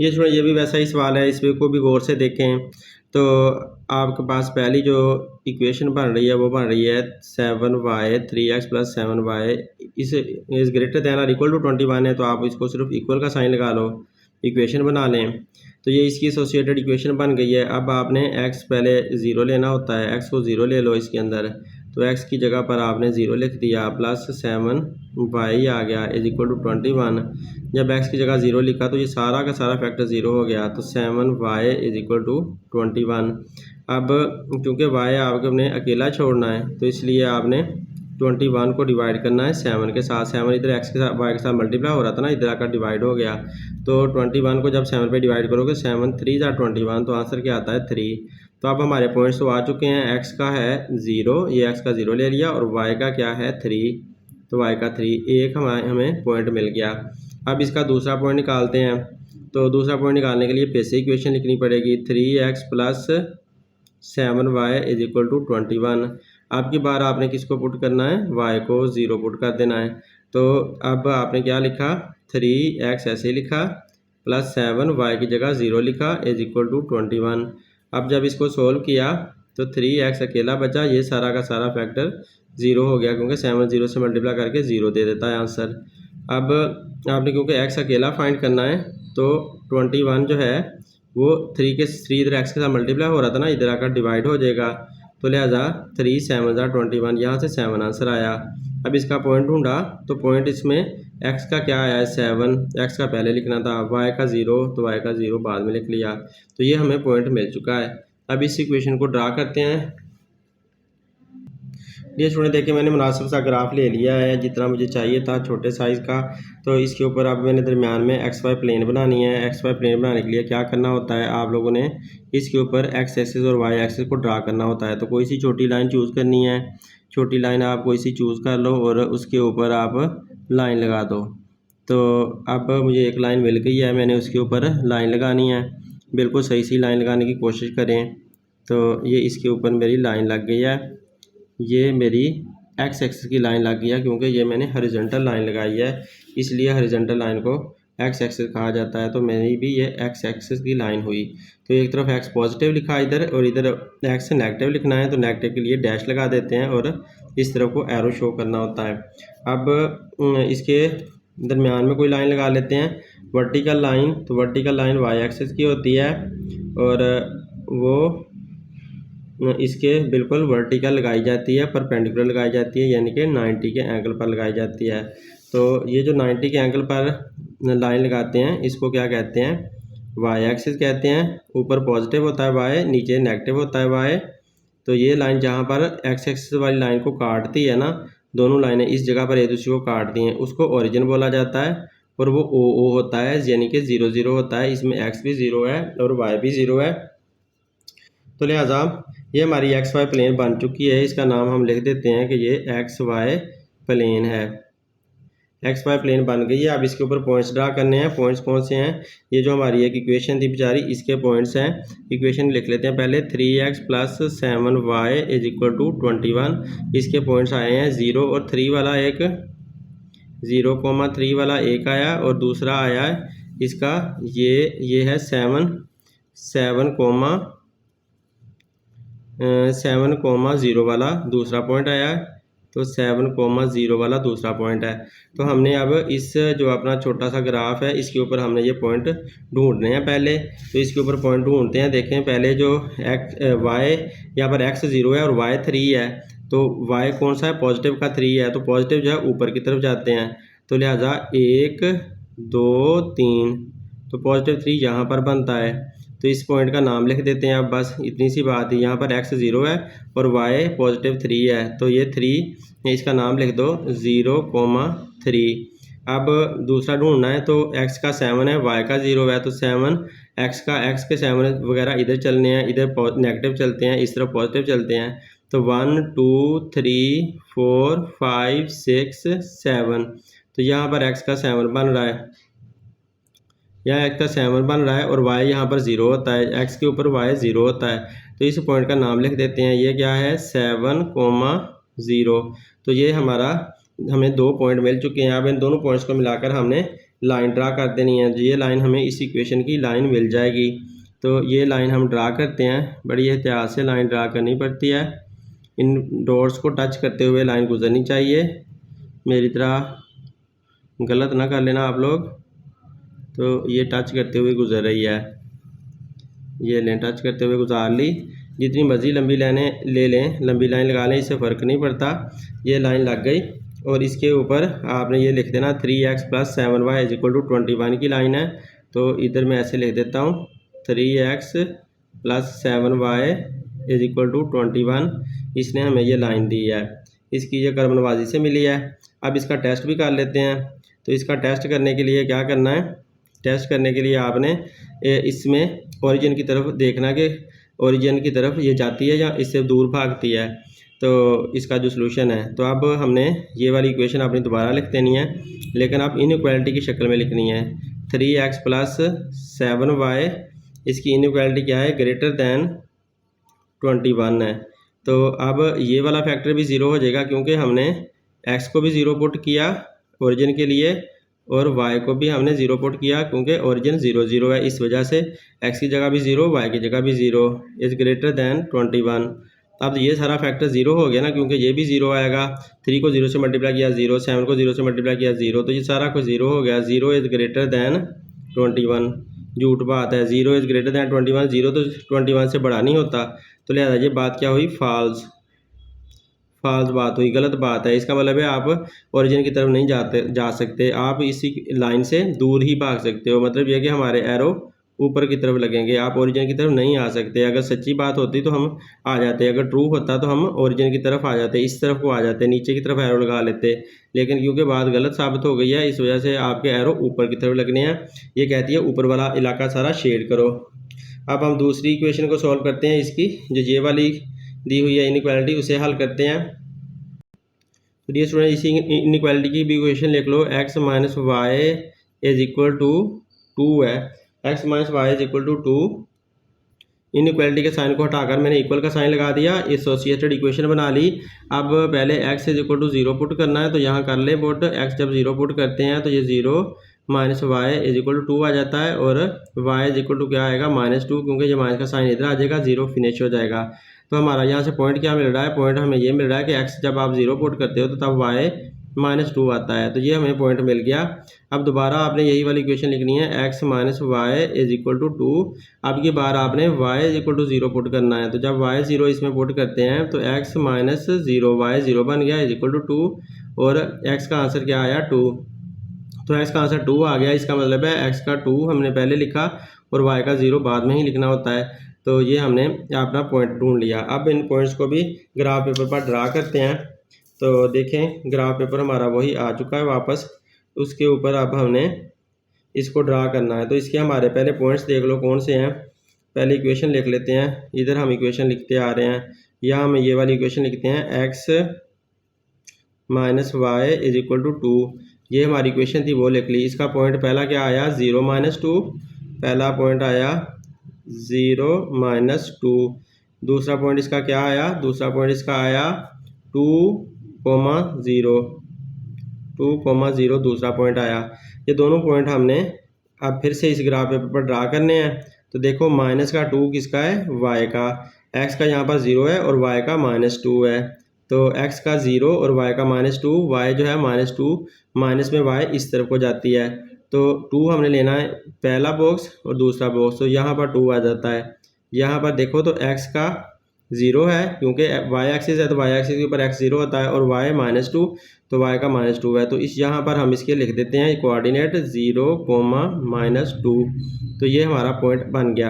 ये स्टूडेंट, ये भी वैसा ही सवाल है, इसको भी गौर से देखें। तो आपके पास पहली जो इक्वेशन बन रही है वो बन रही है 7y 3x प्लस 7y इस ग्रेटर दैन और इक्वल टू 21 है। तो आप इसको सिर्फ इक्वल का साइन लगा लो, इक्वेशन बना लें। तो ये इसकी एसोसिएटेड इक्वेशन बन गई है। अब आपने x पहले 0 लेना होता है, x को 0 ले लो इसके अंदर। तो x की जगह पर आपने 0 लिख दिया, प्लस 7y आ गया इज इक्वल टू 21। जब x की जगह 0 लिखा तो ये सारा का सारा फैक्टर 0 हो गया, तो 7y इज इक्वल टू 21। अब क्योंकि y आपने अकेला छोड़ना है, तो इसलिए आपने 21 को डिवाइड करना है 7 के साथ। 7 इधर x के साथ y के साथ मल्टीप्लाई हो रहा था ना, इधर आकर डिवाइड हो गया। तो 21 को जब 7 पे डिवाइड करोगे, 7 3 × 21, तो आंसर क्या आता है 3। तो अब हमारे पॉइंट्स तो आ चुके हैं। x का है 0, ये x का 0 ले लिया, और y का क्या है 3, तो y का 3, एक हमें पॉइंट मिल गया। अब इसका दूसरा पॉइंट निकालते हैं। तो दूसरा पॉइंट निकालने के लिए फिर से इक्वेशन लिखनी पड़ेगी, 3x प्लस 7y इज इक्वल टू 21। अब की बार आपने किसको पुट करना है? y को 0 पुट कर देना है। तो अब आपने क्या लिखा, 3x ऐसे लिखा प्लस 7 y की जगह 0 लिखा इज इक्वल टू 21। अब जब इसको सोल्व किया तो 3x अकेला बचा, ये सारा का सारा फैक्टर 0 हो गया क्योंकि 7 0 से मल्टीप्लाई करके 0 दे देता है आंसर। अब आपने क्योंकि x अकेला फाइंड करना है तो 21 जो है वो 3 इधर x के साथ मल्टीप्लाई हो रहा था ना, इधर आकर डिवाइड हो जाएगा, तो लिहाजा 3 7 21, यहाँ से 7 आंसर आया। अब इसका पॉइंट ढूंढा तो पॉइंट इसमें x का क्या आया है 7, x का पहले लिखना था, y का 0 तो y का 0 बाद में लिख लिया, तो ये हमें पॉइंट मिल चुका है। अब इस इक्वेशन को ड्रा करते हैं। ये स्टूडेंट देखिए मैंने मुनासिब सा ग्राफ ले लिया है जितना मुझे चाहिए था छोटे साइज़ का। तो इसके ऊपर अब मैंने दरमियान में एक्स वाई प्लेन बनानी है। एक्स वाई प्लेन बनाने के लिए क्या करना होता है, आप लोगों ने इसके ऊपर एक्स एक्सिस और वाई एक्सिस को ड्रा करना होता है। तो कोई सी छोटी लाइन चूज़ करनी है, छोटी लाइन आप कोई सी चूज़ कर लो और उसके ऊपर आप लाइन लगा दो। तो अब मुझे एक लाइन मिल गई है, मैंने उसके ऊपर लाइन लगानी है। बिल्कुल सही सी लाइन लगाने की कोशिश करें। तो ये इसके ऊपर मेरी लाइन लग गई है, ये मेरी एक्स एक्सिस की लाइन लग गई है क्योंकि ये मैंने हॉरिजॉन्टल लाइन लगाई है, इसलिए हॉरिजॉन्टल लाइन को एक्स एक्सिस कहा जाता है। तो मेरी भी ये एक्स एक्सिस की लाइन हुई। तो एक तरफ एक्स पॉजिटिव लिखा इधर और इधर एक्स नेगेटिव लिखना है, तो नेगेटिव के लिए डैश लगा देते हैं और इस तरफ को एरो शो करना होता है। अब इसके दरमियान में कोई लाइन लगा लेते हैं, वर्टिकल लाइन। तो वर्टिकल लाइन वाई एक्सिस की होती है और वो इसके बिल्कुल वर्टिकल लगाई जाती है, परपेंडिकुलर लगाई जाती है, यानी कि 90 के एंगल पर लगाई जाती है। तो ये जो 90 के एंगल पर लाइन लगाते हैं इसको क्या कहते हैं, वाई एक्सिस कहते हैं। ऊपर पॉजिटिव होता है वाई, नीचे नेगेटिव होता है वाई। तो ये लाइन जहाँ पर एक्स एक्सिस वाली लाइन को काटती है ना, दोनों लाइनें इस जगह पर एक दूसरे को काटती हैं, उसको ओरिजिन बोला जाता है। और वो ओ होता है, यानी कि 0 0 होता है, इसमें एक्स भी 0 है और वाई भी 0 है। तो लिहाजा ये हमारी एक्स वाई प्लेन बन चुकी है। इसका नाम हम लिख देते हैं कि ये एक्स वाई प्लेन है। एक्स वाई प्लेन बन गई है। अब इसके ऊपर पॉइंट्स ड्रा करने हैं। पॉइंट्स कौन से हैं, ये जो हमारी एक इक्वेशन थी बेचारी, इसके पॉइंट्स हैं। इक्वेशन लिख लेते हैं पहले, 3x प्लस 7y इज इक्वल टू 21। इसके पॉइंट्स आए हैं 0 और 3 वाला, एक 0,3 वाला एक आया और दूसरा आया है इसका ये है 7,0 वाला दूसरा पॉइंट आया है। तो 7,0 वाला दूसरा पॉइंट है। तो हमने अब इस जो अपना छोटा सा ग्राफ है इसके ऊपर हमने ये पॉइंट ढूंढने हैं पहले। तो इसके ऊपर पॉइंट ढूंढते हैं। देखें पहले जो वाई यहाँ पर x 0 है और y 3 है, तो y कौन सा है, पॉजिटिव का 3 है, तो पॉजिटिव जो है ऊपर की तरफ जाते हैं। तो लिहाजा 1 2 3, तो पॉजिटिव 3 यहाँ पर बनता है। तो इस पॉइंट का नाम लिख देते हैं। अब बस इतनी सी बात है, यहाँ पर x 0 है और y पॉजिटिव 3 है, तो ये 3 इसका नाम लिख दो 0,3। अब दूसरा ढूंढना है, तो x का 7 है, y का 0 है, तो 7 x के 7 वगैरह इधर चलने हैं, इधर नेगेटिव चलते हैं, इस तरफ पॉजिटिव चलते हैं। तो 1 2 3 4 5 6 7, तो यहाँ पर x का 7 बन रहा है, यहाँ x का 7 बन रहा है और y यहाँ पर 0 होता है, x के ऊपर y 0 होता है। तो इस पॉइंट का नाम लिख देते हैं, ये क्या है 7,0। तो ये हमें 2 पॉइंट मिल चुके हैं। अब इन दोनों पॉइंट्स को मिलाकर हमने लाइन ड्रा कर देनी है। ये लाइन हमें इस इक्वेशन की लाइन मिल जाएगी। तो ये लाइन हम ड्रा करते हैं, बड़ी एहतियात से लाइन ड्रा करनी पड़ती है। इन डॉट्स को टच करते हुए लाइन गुजरनी चाहिए, मेरी तरह गलत ना कर लेना आप लोग। तो ये टच करते हुए गुजर रही है, ये लें टच करते हुए गुजार ली। जितनी मर्जी लंबी लाइनें ले लें, लंबी लाइन लगा लें, इससे फ़र्क नहीं पड़ता। ये लाइन लग गई और इसके ऊपर आपने ये लिख देना 3x प्लस 7y इज इक्वल टू 21 की लाइन है। तो इधर मैं ऐसे लिख देता हूँ 3x प्लस 7y इज इक्वल टू 21। इसने हमें ये लाइन दी है, इसकी ये कर्व नवाजी से मिली है। अब इसका टेस्ट भी कर लेते हैं। तो इसका टेस्ट करने के लिए क्या करना है, टेस्ट करने के लिए आपने इसमें ओरिजिन की तरफ देखना कि ओरिजिन की तरफ ये जाती है या इससे दूर भागती है। तो इसका जो सलूशन है, तो अब हमने ये वाली इक्वेशन अपनी दोबारा लिख देनी है, लेकिन आप इनइक्वालिटी की शक्ल में लिखनी है। 3x प्लस 7y, इसकी इनइक्वालिटी क्या है, ग्रेटर दैन 21 है। तो अब ये वाला फैक्टर भी 0 हो जाएगा क्योंकि हमने x को भी 0 पुट किया ओरिजिन के लिए, और y को भी हमने 0 पुट किया क्योंकि ओरिजिन 0 0 है, इस वजह से x की जगह भी 0, y की जगह भी 0 इज़ ग्रेटर दैन 21। अब ये सारा फैक्टर 0 हो गया ना, क्योंकि ये भी 0 आएगा, 3 को 0 से मल्टीप्लाई किया 0, 7 को 0 से मल्टीप्लाई किया 0, तो ये सारा कुछ 0 हो गया। 0 इज़ ग्रेटर दैन 21, झूठ बात है। 0 इज़ ग्रेटर दैन 21, 0 तो 21 से बड़ा नहीं होता, तो लिहाजा ये बात क्या हुई, फॉल्स बात हुई, गलत बात है। इसका मतलब है आप ओरिजिन की तरफ नहीं जा सकते, आप इसी लाइन से दूर ही भाग सकते हो। मतलब यह कि हमारे एरो ऊपर की तरफ लगेंगे, आप ओरिजिन की तरफ नहीं आ सकते। अगर सच्ची बात होती तो हम आ जाते, अगर ट्रू होता तो हम ओरिजिन की तरफ आ जाते, इस तरफ को आ जाते, नीचे की तरफ एरो लगा लेते। लेकिन क्योंकि बात गलत साबित हो गई है, इस वजह से आपके एरो ऊपर की तरफ लगने हैं। ये कहती है ऊपर वाला इलाका सारा शेड करो। अब हम दूसरी इक्वेशन को सॉल्व करते हैं, इसकी जो ये वाली दी हुई है इनइक्वालिटी, उसे हल करते हैं। तो डियर स्टूडेंट, इसी इनइक्वालिटी की भी इक्वेशन लिख लो, x minus y is equal to 2 है, x minus y is equal to 2। Inequality के साइन को हटाकर मैंने इक्वल का साइन लगा दिया, एसोसिएटेड इक्वेशन बना ली। अब पहले x is equal to 0 put करना है, तो यहाँ कर ले पुट। x जब 0 पुट करते हैं तो ये 0 minus y is equal to 2 आ जाता है, और y इज इक्वल टू क्या आएगा, -2, क्योंकि ये माइनस का साइन इधर आ जाएगा, 0 फिनिश हो जाएगा। तो हमारा यहाँ से पॉइंट क्या मिल रहा है, पॉइंट हमें ये मिल रहा है कि x जब आप 0 पुट करते हो तो तब y -2 आता है, तो ये हमें पॉइंट मिल गया। अब दोबारा आपने यही वाली इक्वेशन लिखनी है, x minus y is equal to 2। अब की बार आपने y is equal to 0 put करना है, तो जब y 0 इसमें पुट करते हैं तो x माइनस 0 y 0 बन गया इज इक्वल टू 2, और x का आंसर क्या आया 2। तो x का आंसर 2 आ गया, इसका मतलब है x का 2 हमने पहले लिखा और y का 0 बाद में ही लिखना होता है। तो ये हमने अपना पॉइंट ढूंढ लिया। अब इन पॉइंट्स को भी ग्राफ पेपर पर ड्रा करते हैं। तो देखें, ग्राफ पेपर हमारा वही आ चुका है वापस, उसके ऊपर अब हमने इसको ड्रा करना है। तो इसके हमारे पहले पॉइंट्स देख लो कौन से हैं। पहले इक्वेशन लिख लेते हैं, इधर हम इक्वेशन लिखते आ रहे हैं, यहाँ हम ये वाली इक्वेशन लिखते हैं, x minus y is equal to 2। ये हमारी इक्वेशन थी, वो लिख ली। इसका पॉइंट पहला क्या आया, 0 -2, पहला पॉइंट आया 0 -2। दूसरा पॉइंट इसका क्या आया, दूसरा पॉइंट इसका आया 2,0 दूसरा पॉइंट आया। ये दोनों पॉइंट हमने अब फिर से इस ग्राफ पेपर पर ड्रा करने हैं। तो देखो, माइनस का 2 किसका है, y का। x का यहाँ पर 0 है और y का -2 है, तो x का 0 और y का -2, y जो है -2, माइनस में y इस तरफ को जाती है, तो 2 हमने लेना है पहला बॉक्स और दूसरा बॉक्स, तो यहाँ पर 2 आ जाता है। यहाँ पर देखो तो x का 0 है, क्योंकि y एक्सिस है तो y एक्सिस के ऊपर x 0 होता है, और y -2 तो y का -2 है। तो इस यहाँ पर हम इसके लिख देते हैं कोऑर्डिनेट 0, -2, तो ये हमारा पॉइंट बन गया।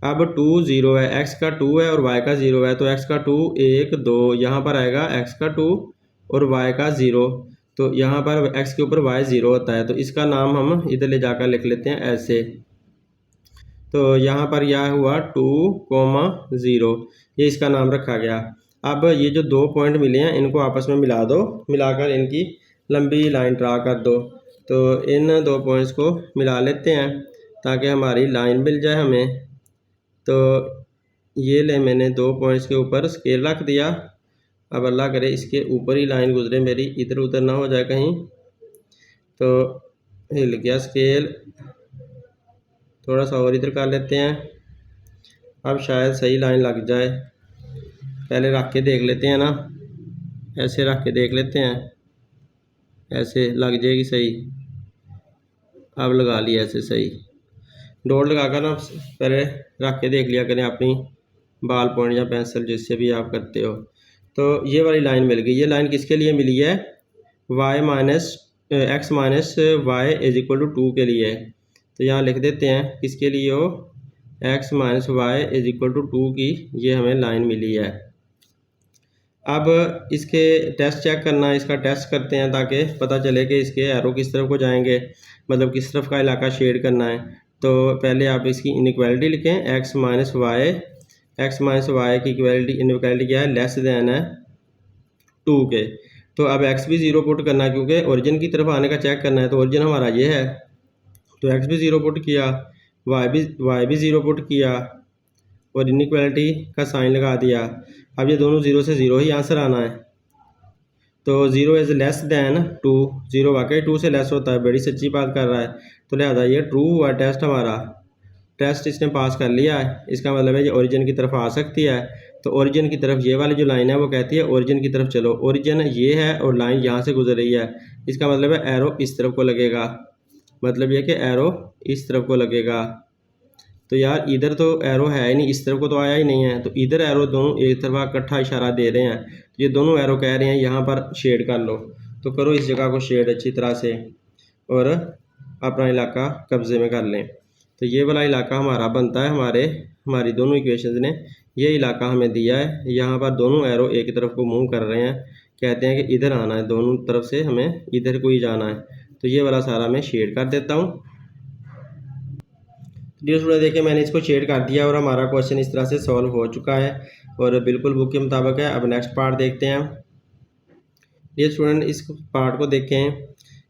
अब 2 0 है, x का 2 है और y का 0 है, तो x का 2 1 2, यहाँ पर आएगा x का 2 और y का 0, तो यहाँ पर x के ऊपर y 0 होता है, तो इसका नाम हम इधर ले जाकर लिख लेते हैं ऐसे। तो यहाँ पर यह हुआ 2,0, ये इसका नाम रखा गया। अब ये जो दो पॉइंट मिले हैं इनको आपस में मिला दो, मिलाकर इनकी लंबी लाइन ड्रा कर दो। तो इन दो पॉइंट्स को मिला लेते हैं ताकि हमारी लाइन मिल जाए हमें। तो ये ले, मैंने दो पॉइंट्स के ऊपर स्केल रख दिया। अब अल्लाह करे इसके ऊपर ही लाइन गुजरे मेरी, इधर उधर ना हो जाए कहीं। तो हिल गया स्केल, थोड़ा सा और इधर कर लेते हैं, अब शायद सही लाइन लग जाए। पहले रख के देख लेते हैं ना, ऐसे रख के देख लेते हैं, ऐसे लग जाएगी सही। अब लगा लिया ऐसे सही, डॉट लगाकर ना पहले रख के देख लिया करें अपनी बाल पॉइंट या पेंसिल जिससे भी आप करते हो। तो ये वाली लाइन मिल गई। ये लाइन किसके लिए मिली है, x minus y is equal to 2 के लिए। तो यहाँ लिख देते हैं किसके लिए हो, x minus y is equal to 2 की ये हमें लाइन मिली है। अब इसके टेस्ट चेक करना है, इसका टेस्ट करते हैं ताकि पता चले कि इसके एरो किस तरफ को जाएंगे, मतलब किस तरफ का इलाका शेड करना है। तो पहले आप इसकी इनइक्वालिटी लिखें, x माइनस वाई की इनइक्वालिटी क्या है, लेस देन है 2 के। तो अब x भी 0 पुट करना है क्योंकि ओरिजिन की तरफ आने का चेक करना है, तो ओरिजिन हमारा ये है, तो x भी 0 पुट किया, y भी 0 पुट किया और इनइक्वालिटी का साइन लगा दिया। अब ये दोनों 0 से 0 ही आंसर आना है। तो 0 इज़ लेस दैन 2, 0 वाकई 2 से लेस होता है, बड़ी सच्ची बात कर रहा है, तो लिहाजा ये ट्रू हुआ टेस्ट हमारा। टेस्ट इसने पास कर लिया है, इसका मतलब है ये ओरिजिन की तरफ आ सकती है। तो ओरिजिन की तरफ ये वाली जो लाइन है वो कहती है ओरिजिन की तरफ चलो। ओरिजिन ये है और लाइन यहाँ से गुजर रही है, इसका मतलब है एरो इस तरफ को लगेगा, मतलब ये कि एरो इस तरफ को लगेगा। तो यार इधर तो एरो है ही नहीं, इस तरफ को तो आया ही नहीं है, तो इधर एरो दोनों एक तरफा इकट्ठा इशारा दे रहे हैं। तो ये दोनों एरो कह रहे हैं यहाँ पर शेड कर लो, तो करो इस जगह को शेड अच्छी तरह से और अपना इलाका कब्ज़े में कर लें। तो ये वाला इलाका हमारा बनता है, हमारी दोनों इक्वेशंस ने ये इलाका हमें दिया है। यहाँ पर दोनों एरो एक तरफ को मूव कर रहे हैं, कहते हैं कि इधर आना है, दोनों तरफ से हमें इधर को ही जाना है। तो ये वाला सारा मैं शेड कर देता हूँ। डियर स्टूडेंट देखिए मैंने इसको शेड कर दिया और हमारा क्वेश्चन इस तरह से सॉल्व हो चुका है और बिल्कुल बुक के मुताबिक है। अब नेक्स्ट पार्ट देखते हैं। डियर स्टूडेंट इस पार्ट को देखें,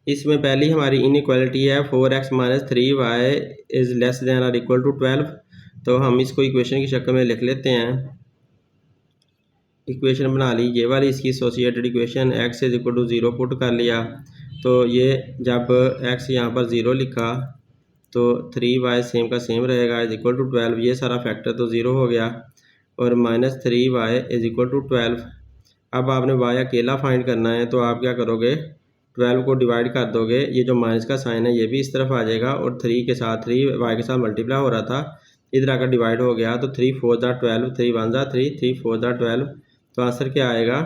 इसमें पहली हमारी इनइक्वालिटी है 4x minus 3y is less than और इक्वल टू 12। तो हम इसको इक्वेशन की शक्ल में लिख लेते हैं। इक्वेशन बना ली, ये वाली इसकी associated equation x is equal to 0 put कर लिया। तो ये जब x यहाँ पर 0 लिखा तो 3y सेम का सेम रहेगा इज इक्वल टू 12, ये सारा फैक्टर तो 0 हो गया और minus 3y is equal to 12। अब आपने y अकेला फाइंड करना है, तो आप क्या करोगे 12 को डिवाइड कर दोगे, ये जो माइनस का साइन है ये भी इस तरफ आ जाएगा और 3 के साथ 3y के साथ मल्टीप्लाई हो रहा था, इधर आकर डिवाइड हो गया। तो 3 4 ज़ा 12, 3 1 ज़ा 3, 3 4 ज़ा 12। तो आंसर क्या आएगा,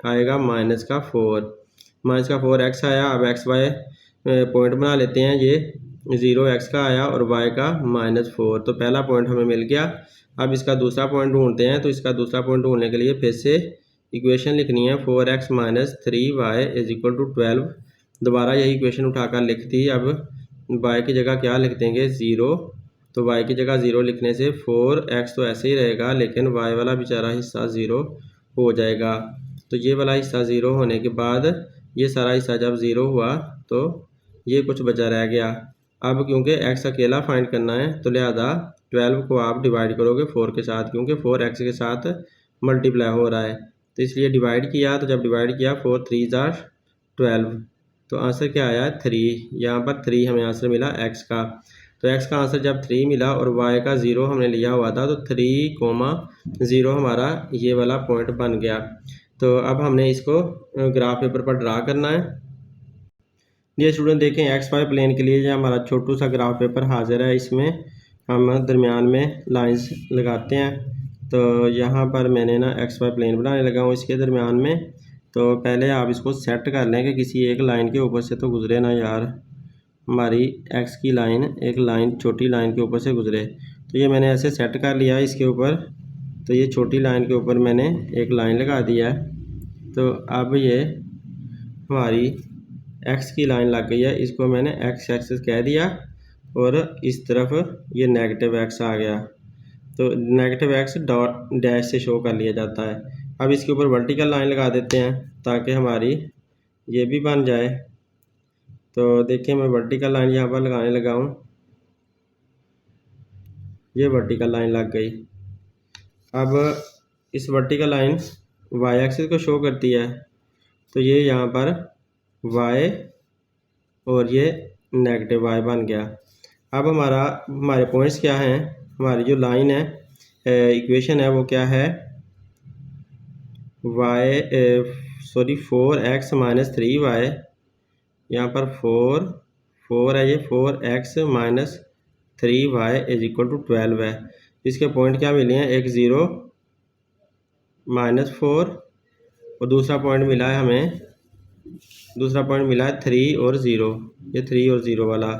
आएगा माइनस का 4, माइनस का 4x आया। अब एक्स वाई पॉइंट बना लेते हैं, ये 0x का आया और y का -4, तो पहला पॉइंट हमें मिल गया। अब इसका दूसरा पॉइंट ढूंढते हैं, तो इसका दूसरा पॉइंट ढूंढने के लिए फिर से इक्वेशन लिखनी है 4x minus 3y is equal to 12। दोबारा यही इक्वेशन उठाकर लिख दी। अब y की जगह क्या लिख देंगे 0, तो y की जगह 0 लिखने से 4x तो ऐसे ही रहेगा लेकिन y वाला बेचारा हिस्सा 0 हो जाएगा। तो ये वाला हिस्सा 0 होने के बाद ये सारा हिस्सा जब 0 हुआ तो ये कुछ बचा रह गया। अब क्योंकि x अकेला फाइंड करना है तो लिहाजा 12 को आप डिवाइड करोगे 4 के साथ, क्योंकि 4x के साथ मल्टीप्लाई हो रहा है, तो इसलिए डिवाइड किया। तो जब डिवाइड किया 4 3 ज़ा 12, तो आंसर क्या आया 3। यहाँ पर 3 हमें आंसर मिला x का। तो x का आंसर जब 3 मिला और y का 0 हमने लिया हुआ था, तो 3,0 हमारा ये वाला पॉइंट बन गया। तो अब हमने इसको ग्राफ पेपर पर ड्रा करना है। ये स्टूडेंट देखें एक्स वाई प्लेन के लिए ये हमारा छोटू सा ग्राफ पेपर हाजिर है। इसमें हम दरमियान में लाइंस लगाते हैं। तो यहाँ पर मैंने ना एक्स वाई प्लेन बनाने लगा हूँ इसके दरमियान में। तो पहले आप इसको सेट कर लें कि किसी एक लाइन के ऊपर से तो गुजरे ना यार, हमारी एक्स की लाइन एक लाइन छोटी लाइन के ऊपर से गुजरे। तो ये मैंने ऐसे सेट कर लिया है इसके ऊपर। तो ये छोटी लाइन के ऊपर मैंने एक लाइन लगा दिया है। तो अब ये हमारी एक्स की लाइन लग गई है, इसको मैंने एक्स एक्सिस कह दिया और इस तरफ ये नेगेटिव एक्स आ गया। तो नेगेटिव एक्स डॉट डैश से शो कर लिया जाता है। अब इसके ऊपर वर्टिकल लाइन लगा देते हैं ताकि हमारी ये भी बन जाए। तो देखिए मैं वर्टिकल लाइन यहाँ पर लगाने लगा हूँ, ये वर्टिकल लाइन लग गई। अब इस वर्टिकल लाइन वाई एक्सिस को शो करती है, तो ये यहाँ पर y और ये नेगेटिव y बन गया। अब हमारे पॉइंट्स क्या हैं, हमारी जो लाइन है इक्वेशन है वो क्या है, 4x माइनस 3y, यहाँ पर 4 है, ये 4x minus 3y is equal to 12 है। इसके पॉइंट क्या मिले हैं, एक 0 -4 और दूसरा पॉइंट मिला है हमें, दूसरा पॉइंट मिला है 3 और 0, ये 3 और 0 वाला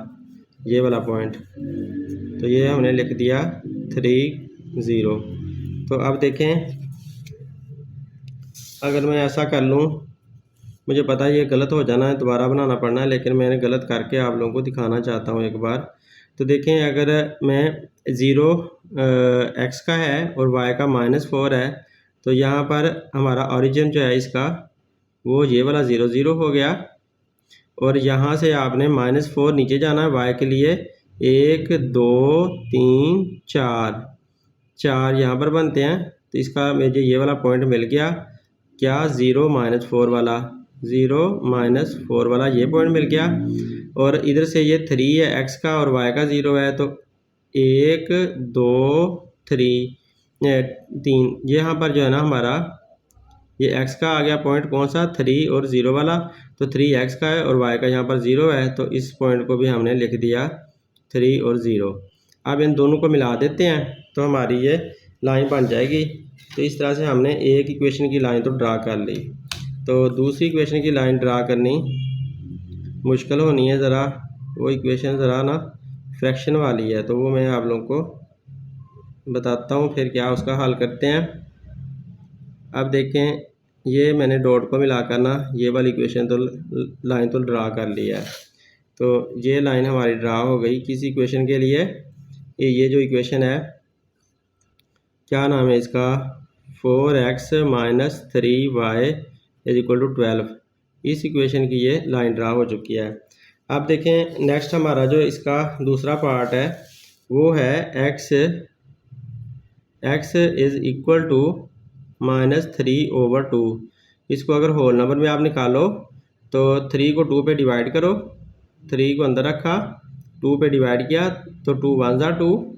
ये वाला पॉइंट। तो ये हमने लिख दिया 3 0। तो अब देखें अगर मैं ऐसा कर लूँ, मुझे पता है ये गलत हो जाना है, दोबारा बनाना पड़ना है, लेकिन मैंने गलत करके आप लोगों को दिखाना चाहता हूँ एक बार। तो देखें अगर मैं 0 x का है और y का -4 है, तो यहाँ पर हमारा ओरिजिन जो है इसका वो ये वाला 0 0 हो गया और यहाँ से आपने -4 नीचे जाना है y के लिए, 1 2 3 4 यहाँ पर बनते हैं। तो इसका मुझे ये वाला पॉइंट मिल गया क्या 0 - 4 वाला, 0 - 4 वाला ये पॉइंट मिल गया। और इधर से ये 3 है x का और y का 0 है, तो 1 2 3 यहाँ पर जो है ना हमारा ये x का आ गया पॉइंट, कौन सा, 3 और 0 वाला। तो 3x का है और y का यहाँ पर 0 है, तो इस पॉइंट को भी हमने लिख दिया 3 और 0। अब इन दोनों को मिला देते हैं तो हमारी ये लाइन बन जाएगी। तो इस तरह से हमने एक इक्वेशन की लाइन तो ड्रा कर ली। तो दूसरी इक्वेशन की लाइन ड्रा करनी मुश्किल होनी है ज़रा, वो इक्वेशन ज़रा ना फ्रैक्शन वाली है, तो वो मैं आप लोगों को बताता हूँ फिर क्या उसका हल करते हैं। अब देखें, ये मैंने डॉट को मिलाकर ना ये वाली इक्वेशन तो लाइन तो ड्रा कर लिया है। तो ये लाइन हमारी ड्रा हो गई किसी इक्वेशन के लिए। ये जो इक्वेशन है, क्या नाम है इसका, 4x - 3y = 12। इस इक्वेशन की ये लाइन ड्रा हो चुकी है। अब देखें नेक्स्ट हमारा जो इसका दूसरा पार्ट है वो है x = -3/2। इसको अगर होल नंबर में आप निकालो तो 3 को 2 पे डिवाइड करो, 3 को अंदर रखा, 2 पे डिवाइड किया तो 2 1 ज़ा 2,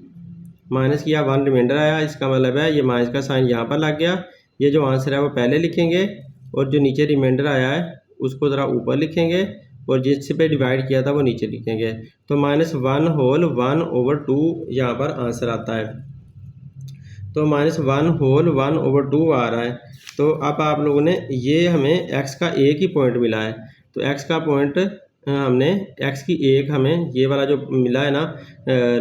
माइनस किया 1 रिमाइंडर आया। इसका मतलब है ये माइनस का साइन यहाँ पर लग गया। ये जो आंसर है वो पहले लिखेंगे और जो नीचे रिमाइंडर आया है उसको ज़रा ऊपर लिखेंगे और जिस पे डिवाइड किया था वो नीचे लिखेंगे। तो -1 होल 1/2 यहाँ पर आंसर आता है। तो -1 होल 1/2 आ रहा है। तो अब आप लोगों ने ये हमें x का एक ही पॉइंट मिला है, तो x का पॉइंट हमने x की एक हमें ये वाला जो मिला है ना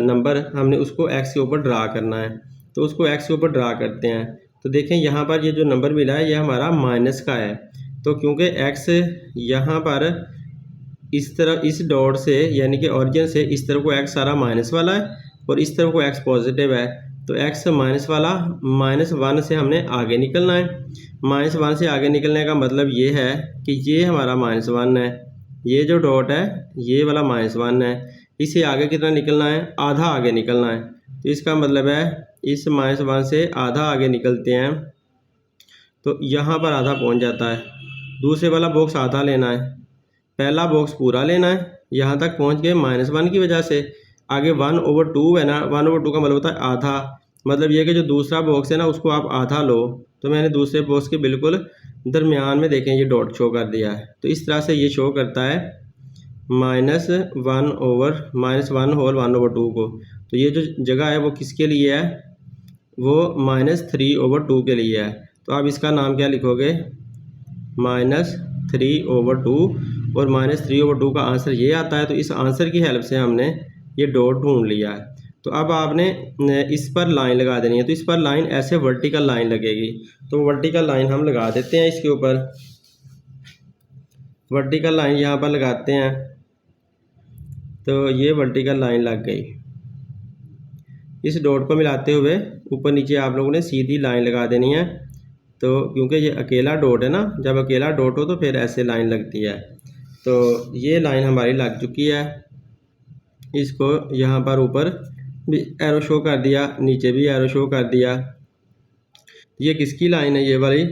नंबर, हमने उसको x के ऊपर ड्रा करना है। तो उसको x के ऊपर ड्रा करते हैं। तो देखें यहाँ पर ये जो नंबर मिला है ये हमारा माइनस का है। तो क्योंकि x यहाँ पर इस तरह इस डॉट से यानी कि ऑरिजिन से इस तरफ को x सारा माइनस वाला है और इस तरफ को x पॉजिटिव है, तो x माइनस वाला -1 से हमने आगे निकलना है। -1 से आगे निकलने का मतलब ये है कि ये हमारा -1 है, ये जो डॉट है ये वाला -1 है। इससे आगे कितना निकलना है, आधा आगे निकलना है। तो इसका मतलब है इस -1 से आधा आगे निकलते हैं तो यहाँ पर आधा पहुँच जाता है। दूसरे वाला बॉक्स आधा लेना है, पहला बॉक्स पूरा लेना है। यहाँ तक पहुँच गए -1 की वजह से, आगे 1/2 है ना, 1/2 का मतलब होता है आधा। मतलब ये कि जो दूसरा बॉक्स है ना उसको आप आधा लो। तो मैंने दूसरे बॉक्स के बिल्कुल दरमियान में देखें ये डॉट शो कर दिया है। तो इस तरह से ये शो करता है -1 होल 1/2 को। तो ये जो जगह है वो किसके लिए है, वो -3/2 के लिए है। तो आप इसका नाम क्या लिखोगे, -3/2, और -3/2 का आंसर ये आता है। तो इस आंसर की हेल्प से हमने ये डॉट ढूंढ लिया है। तो अब आपने इस पर लाइन लगा देनी है। तो इस पर लाइन ऐसे वर्टिकल लाइन लगेगी। तो वर्टिकल लाइन हम लगा देते हैं इसके ऊपर, वर्टिकल लाइन यहाँ पर लगाते हैं। तो ये वर्टिकल लाइन लग गई। इस डॉट को मिलाते हुए ऊपर नीचे आप लोगों ने सीधी लाइन लगा देनी है। तो क्योंकि ये अकेला डॉट है ना, जब अकेला डॉट हो तो फिर ऐसे लाइन लगती है। तो ये लाइन हमारी लग चुकी है। इसको यहाँ पर ऊपर भी एरो शो कर दिया, नीचे भी एरो शो कर दिया। ये किसकी लाइन है, ये वाली,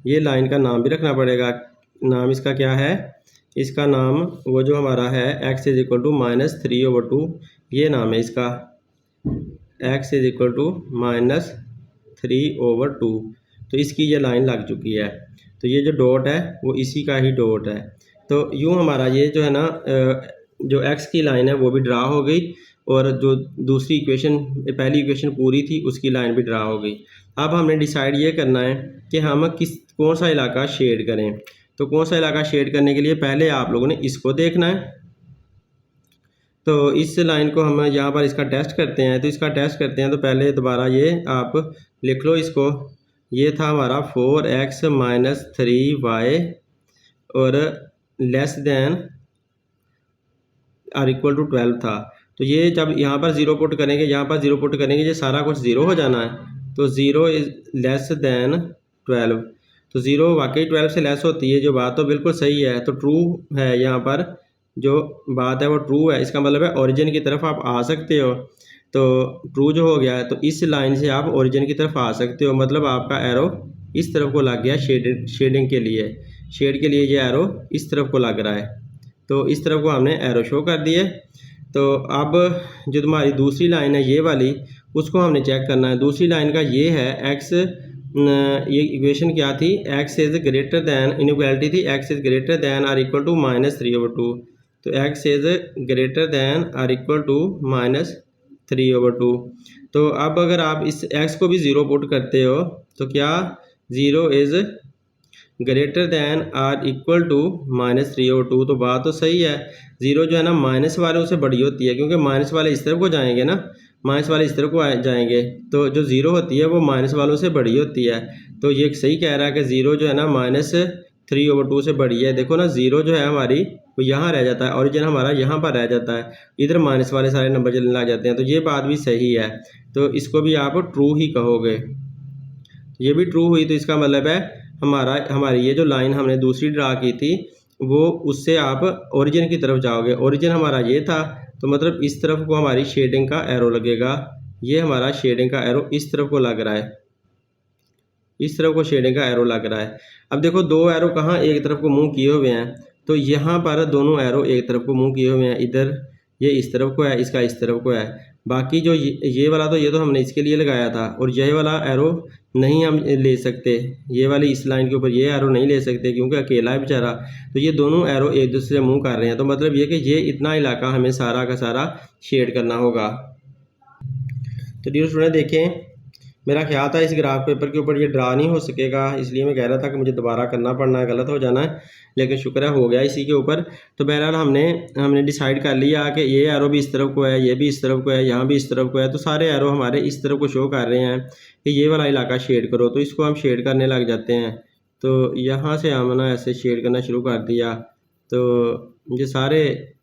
ये लाइन का नाम भी रखना पड़ेगा। नाम इसका क्या है, इसका नाम वो जो हमारा है x = -3/2, ये नाम है इसका, x = -3/2। तो इसकी ये लाइन लग चुकी है। तो ये जो डॉट है वो इसी का ही डॉट है। तो यूँ हमारा ये जो है ना जो x की लाइन है वो भी ड्रा हो गई और जो दूसरी इक्वेशन, पहली इक्वेशन पूरी थी उसकी लाइन भी ड्रा हो गई। अब हमने डिसाइड ये करना है कि हम कौन सा इलाका शेड करें। तो कौन सा इलाका शेड करने के लिए पहले आप लोगों ने इसको देखना है। तो इस लाइन को हम यहाँ पर इसका टेस्ट करते हैं। तो इसका टेस्ट करते हैं तो पहले दोबारा ये आप लिख लो इसको। ये था हमारा 4x - 3y और लेस देन = 12 था। तो ये जब यहाँ पर 0 पुट करेंगे, यहाँ पर 0 पुट करेंगे, ये सारा कुछ 0 हो जाना है। तो 0 इज़ लेस देन 12। तो 0 वाकई 12 से लेस होती है, जो बात तो बिल्कुल सही है। तो ट्रू है, यहाँ पर जो बात है वो ट्रू है। इसका मतलब है ओरिजिन की तरफ आप आ सकते हो। तो ट्रू जो हो गया है, तो इस लाइन से आप ओरिजिन की तरफ आ सकते हो, मतलब आपका एरो इस तरफ को लग गया शेडिंग के लिए, शेड के लिए ये एरो इस तरफ को लग रहा है। तो इस तरफ को हमने एरो शो कर दिए। तो अब जो तुम्हारी दूसरी लाइन है ये वाली, उसको हमने चेक करना है। दूसरी लाइन का ये है एक्स, ये इक्वेशन क्या थी, x is greater than, inequality थी x is greater than or equal to -3/2। तो x is greater than or equal to -3/2। तो अब अगर आप इस एक्स को भी ज़ीरो पुट करते हो तो क्या 0 is greater than or equal to -3/2। तो बात तो सही है, ज़ीरो जो है ना माइनस वालों से बड़ी होती है, क्योंकि माइनस वाले इस तरफ को जाएंगे ना, माइनस वाले इस तरफ को जाएंगे, तो जो ज़ीरो होती है वो माइनस वालों से बड़ी होती है। तो ये सही कह रहा है कि ज़ीरो जो है ना -3/2 से बड़ी है। देखो ना, ज़ीरो जो है हमारी वो यहाँ रह जाता है, ओरिजिन हमारा यहाँ पर रह जाता है, इधर माइनस वाले सारे नंबर चलने लग जाते हैं। तो ये बात भी सही है, तो इसको भी आप ट्रू ही कहोगे। ये भी ट्रू हुई, तो इसका मतलब है हमारी ये जो लाइन हमने दूसरी ड्रा की थी वो उससे आप ओरिजिन की तरफ जाओगे। ओरिजिन हमारा ये था, तो मतलब इस तरफ को हमारी शेडिंग का एरो लगेगा। ये हमारा शेडिंग का एरो इस तरफ को लग रहा है, इस तरफ को शेडिंग का एरो लग रहा है। अब देखो दो एरो कहाँ एक तरफ को मुंह किए हुए हैं, तो यहाँ पर दोनों एरो एक तरफ को मुंह किए हुए हैं। इधर ये इस तरफ को है, इसका इस तरफ को है। बाकी जो ये वाला, तो ये तो हमने इसके लिए लगाया था, और ये वाला एरो नहीं हम ले सकते, ये वाली इस लाइन के ऊपर ये एरो नहीं ले सकते क्योंकि अकेला है बेचारा। तो ये दोनों एरो एक दूसरे से मुँह कर रहे हैं, तो मतलब ये कि ये इतना इलाका हमें सारा का सारा शेड करना होगा। तो डियर स्टूडेंट देखें, मेरा ख्याल था इस ग्राफ पेपर के ऊपर ये ड्रा नहीं हो सकेगा, इसलिए मैं कह रहा था कि मुझे दोबारा करना पड़ना है, गलत हो जाना है, लेकिन शुक्र है हो गया इसी के ऊपर। तो बहरहाल हमने डिसाइड कर लिया कि ये एरो भी इस तरफ को है, ये भी इस तरफ को है, यहाँ भी इस तरफ को है। तो सारे एरो हमारे इस तरफ को शो कर रहे हैं कि ये वाला इलाका शेड करो, तो इसको हम शेड करने लग जाते हैं। तो यहाँ से हमने ऐसे शेड करना शुरू कर दिया। तो ये सारे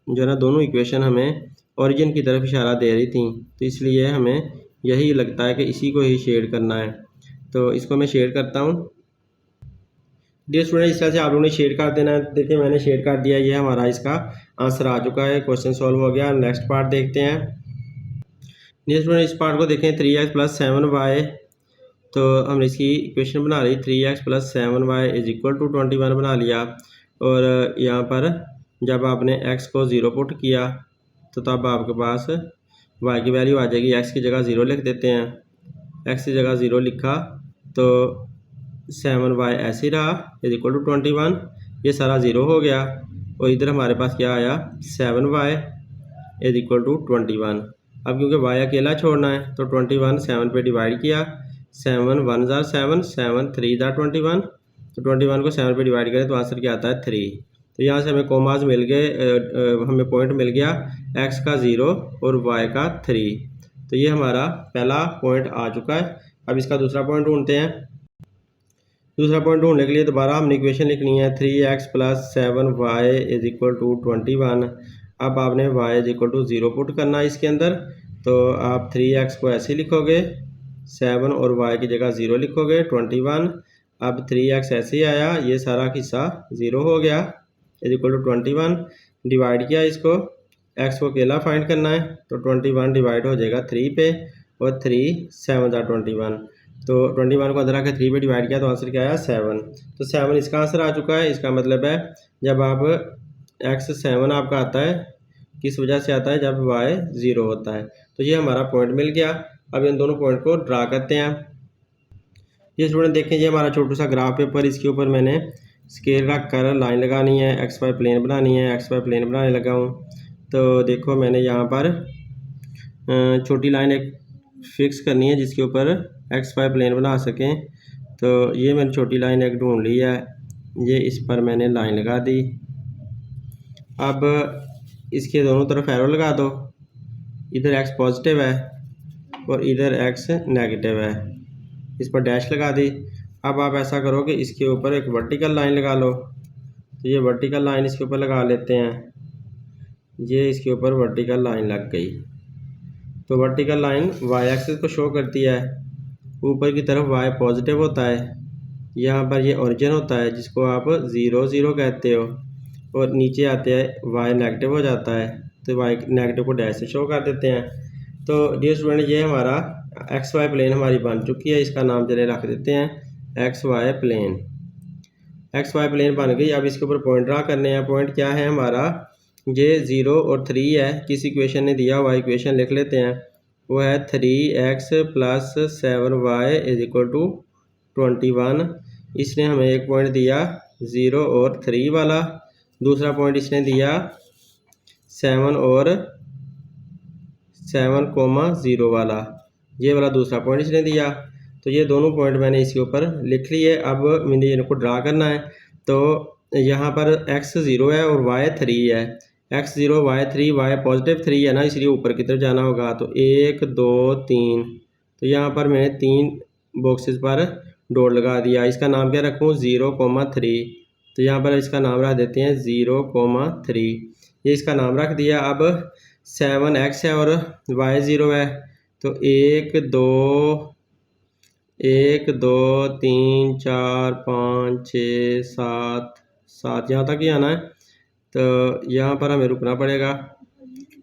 जो है ना दोनों इक्वेशन हमें ओरिजिन की तरफ इशारा दे रही थी, तो इसलिए हमें यही लगता है कि इसी को ही शेड करना है। तो इसको मैं शेड करता हूँ। डियर स्टूडेंट, इस तरह से आप लोगों ने शेड कर देना है। देखिए मैंने शेड कर दिया, ये हमारा इसका आंसर आ चुका है, क्वेश्चन सॉल्व हो गया। नेक्स्ट पार्ट देखते हैं। डियर स्टूडेंट, इस पार्ट को देखें, 3x + 7y। तो हमने इसकी इक्वेशन बना ली, 3x + 7y = 21 बना लिया। और यहाँ पर जब आपने x को 0 पुट किया तो तब आपके पास y की वैल्यू आ जाएगी। x की जगह 0 लिख देते हैं, x की जगह 0 लिखा तो 7y ऐसे ही रहा = 21। ये सारा 0 हो गया, और इधर हमारे पास क्या आया, 7y = 21। अब क्योंकि y अकेला छोड़ना है तो 21 7 पे डिवाइड किया, 7 1 ज़ा 7, 7 3 ज़ा 21। तो 21 को 7 पे डिवाइड करें तो आंसर क्या आता है, 3। तो यहाँ से हमें कॉमास मिल गए, हमें पॉइंट मिल गया x का 0 और y का 3। तो ये हमारा पहला पॉइंट आ चुका है। अब इसका दूसरा पॉइंट ढूंढते हैं। दूसरा पॉइंट ढूंढने के लिए दोबारा हमने इक्वेशन लिखनी है, 3x + 7y = 21। अब आपने y = 0 पुट करना है इसके अंदर। तो आप 3x को ऐसे लिखोगे, 7 और y की जगह 0 लिखोगे, 21। अब 3x ऐसे ही आया, ये सारा हिस्सा 0 हो गया, = 21। डिवाइड किया इसको, x को अकेला फाइंड करना है, तो 21 डिवाइड हो जाएगा 3 पे, और 3 7 ज़ा 21। तो 21 को अंदर आके 3 पे डिवाइड किया तो आंसर क्या आया, 7। तो 7 इसका आंसर आ चुका है। इसका मतलब है जब आप x 7 आपका आता है, किस वजह से आता है, जब y 0 होता है। तो ये हमारा पॉइंट मिल गया। अब इन दोनों पॉइंट को ड्रा करते हैं। ये स्टूडेंट देखें, ये हमारा छोटा सा ग्राफ पेपर, इसके ऊपर मैंने स्केल रख कर लाइन लगानी है, XY प्लेन बनानी है, XY प्लेन बनाने लगा हूँ। तो देखो मैंने यहाँ पर छोटी लाइन एक फिक्स करनी है जिसके ऊपर XY प्लेन बना सकें। तो ये मैंने छोटी लाइन एक ढूंढ ली है, ये इस पर मैंने लाइन लगा दी। अब इसके दोनों तरफ एरो लगा दो, इधर x पॉजिटिव है और इधर x नेगेटिव है, इस पर डैश लगा दी। अब आप ऐसा करो कि इसके ऊपर एक वर्टिकल लाइन लगा लो। तो ये वर्टिकल लाइन इसके ऊपर लगा लेते हैं, ये इसके ऊपर वर्टिकल लाइन लग गई। तो वर्टिकल लाइन y एक्सिस को शो करती है, ऊपर की तरफ y पॉजिटिव होता है, यहाँ पर ये ओरिजिन होता है जिसको आप 0 0 कहते हो, और नीचे आते हैं y नेगेटिव हो जाता है, तो y नेगेटिव को डैश से शो कर देते हैं। तो डियर स्टूडेंट, ये हमारा XY प्लेन हमारी बन चुकी है, इसका नाम चले रख देते हैं x y plane. X y plane बन गई। अब इसके ऊपर पॉइंट ड्रा करने हैं। पॉइंट क्या है हमारा, ये 0 और 3 है। किस इक्वेशन ने दिया हुआ इक्वेशन लिख लेते हैं। वो है 3x प्लस 7y इज इक्वल टू 21। इसने हमें एक पॉइंट दिया 0 और 3 वाला, दूसरा पॉइंट इसने दिया 7 और 7,0 वाला, ये वाला दूसरा पॉइंट इसने दिया। तो ये दोनों पॉइंट मैंने इसके ऊपर लिख लिए। अब मैंने इनको ड्रा करना है। तो यहाँ पर x 0 है और y 3 है। x 0 y 3, y पॉजिटिव 3 है ना, इसलिए ऊपर की तरफ जाना होगा। तो 1 2 3, तो यहाँ पर मैंने 3 बॉक्सेस पर डॉट लगा दिया। इसका नाम क्या रखूँ, 0,3। तो यहाँ पर इसका नाम रख देते हैं 0,3, ये इसका नाम रख दिया। अब 7x है और y 0 है। तो 1 2 3 4 5 6 7 यहाँ तक ही आना है। तो यहाँ पर हमें रुकना पड़ेगा।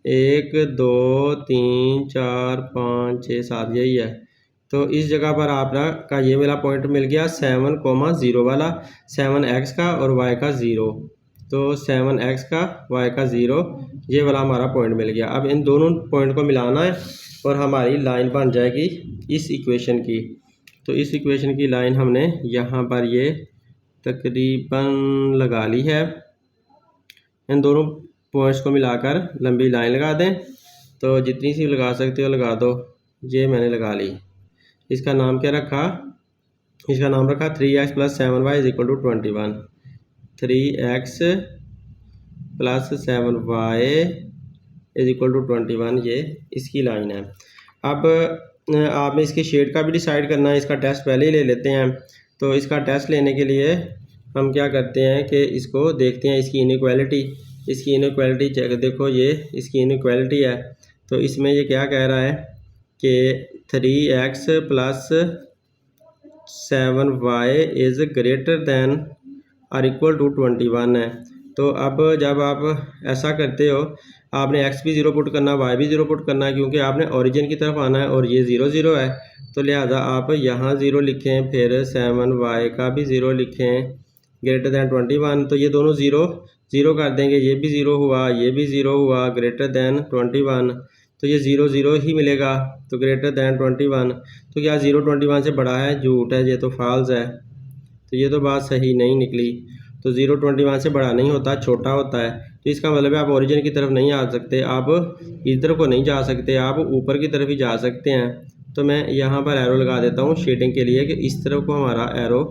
1 2 3 4 5 6 7, यही है। तो इस जगह पर आपका ये वाला पॉइंट मिल गया 7,0 वाला, 7x का और y का 0। तो 7x का y का 0, ये वाला हमारा पॉइंट मिल गया। अब इन दोनों पॉइंट को मिलाना है और हमारी लाइन बन जाएगी इस इक्वेशन की। तो इस इक्वेशन की लाइन हमने यहाँ पर ये तकरीबन लगा ली है। इन दोनों पॉइंट्स को मिलाकर लंबी लाइन लगा दें। तो जितनी सी लगा सकते हो लगा दो। ये मैंने लगा ली। इसका नाम क्या रखा, इसका नाम रखा 3x प्लस 7y is equal to 21। 3x प्लस 7y इज इक्वल टू 21, ये इसकी लाइन है। अब आपने इसकी शेड का भी डिसाइड करना है। इसका टेस्ट पहले ही ले लेते हैं। तो इसका टेस्ट लेने के लिए हम क्या करते हैं कि इसको देखते हैं इसकी इनइक्वालिटी। इसकी इनइक्वालिटी चेक, देखो ये इसकी इनइक्वालिटी है। तो इसमें ये क्या कह रहा है कि 3x प्लस 7y इज़ ग्रेटर दैन और इक्वल टू 21 है। तो अब जब आप ऐसा करते हो, आपने x भी 0 पुट करना, y भी 0 पुट करना है, क्योंकि आपने ओरिजिन की तरफ आना है और ये 0 0 है। तो लिहाजा आप यहाँ 0 लिखें, फिर 7y का भी 0 लिखें, ग्रेटर दैन 21। तो ये दोनों 0 0 कर देंगे, ये भी 0 हुआ, ये भी 0 हुआ, ग्रेटर दैन 21। तो ये 0 0 ही मिलेगा। तो ग्रेटर दैन 21, तो क्या 0 21 से बड़ा है, झूठ है, ये तो फॉल्स है। तो ये तो बात सही नहीं निकली। तो 0 21 से बड़ा नहीं होता, छोटा होता है। तो इसका मतलब है आप ओरिजिन की तरफ नहीं आ सकते, आप इधर को नहीं जा सकते, आप ऊपर की तरफ ही जा सकते हैं। तो मैं यहाँ पर एरो लगा देता हूँ शेडिंग के लिए कि इस तरफ को हमारा एरो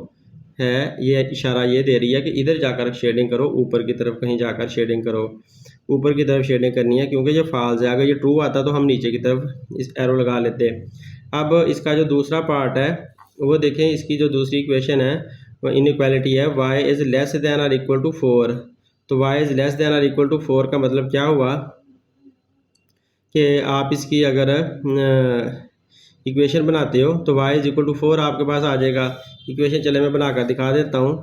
है, ये इशारा ये दे रही है कि इधर जाकर शेडिंग करो, ऊपर की तरफ कहीं जाकर शेडिंग करो। ऊपर की तरफ शेडिंग करनी है, क्योंकि ये फॉल्स है। अगर ये ट्रू आता तो हम नीचे की तरफ इस एरो लगा लेते। अब इसका जो दूसरा पार्ट है वो देखें। इसकी जो दूसरी इक्वेशन है वो इनइक्वालिटी है, y इज़ लेस दैन और इक्वल टू 4। तो y इज़ लेस दैन और इक्वल टू 4 का मतलब क्या हुआ कि आप इसकी अगर इक्वेशन बनाते हो तो y इज़ इक्वल टू 4 आपके पास आ जाएगा। इक्वेशन चले मैं बनाकर दिखा देता हूँ।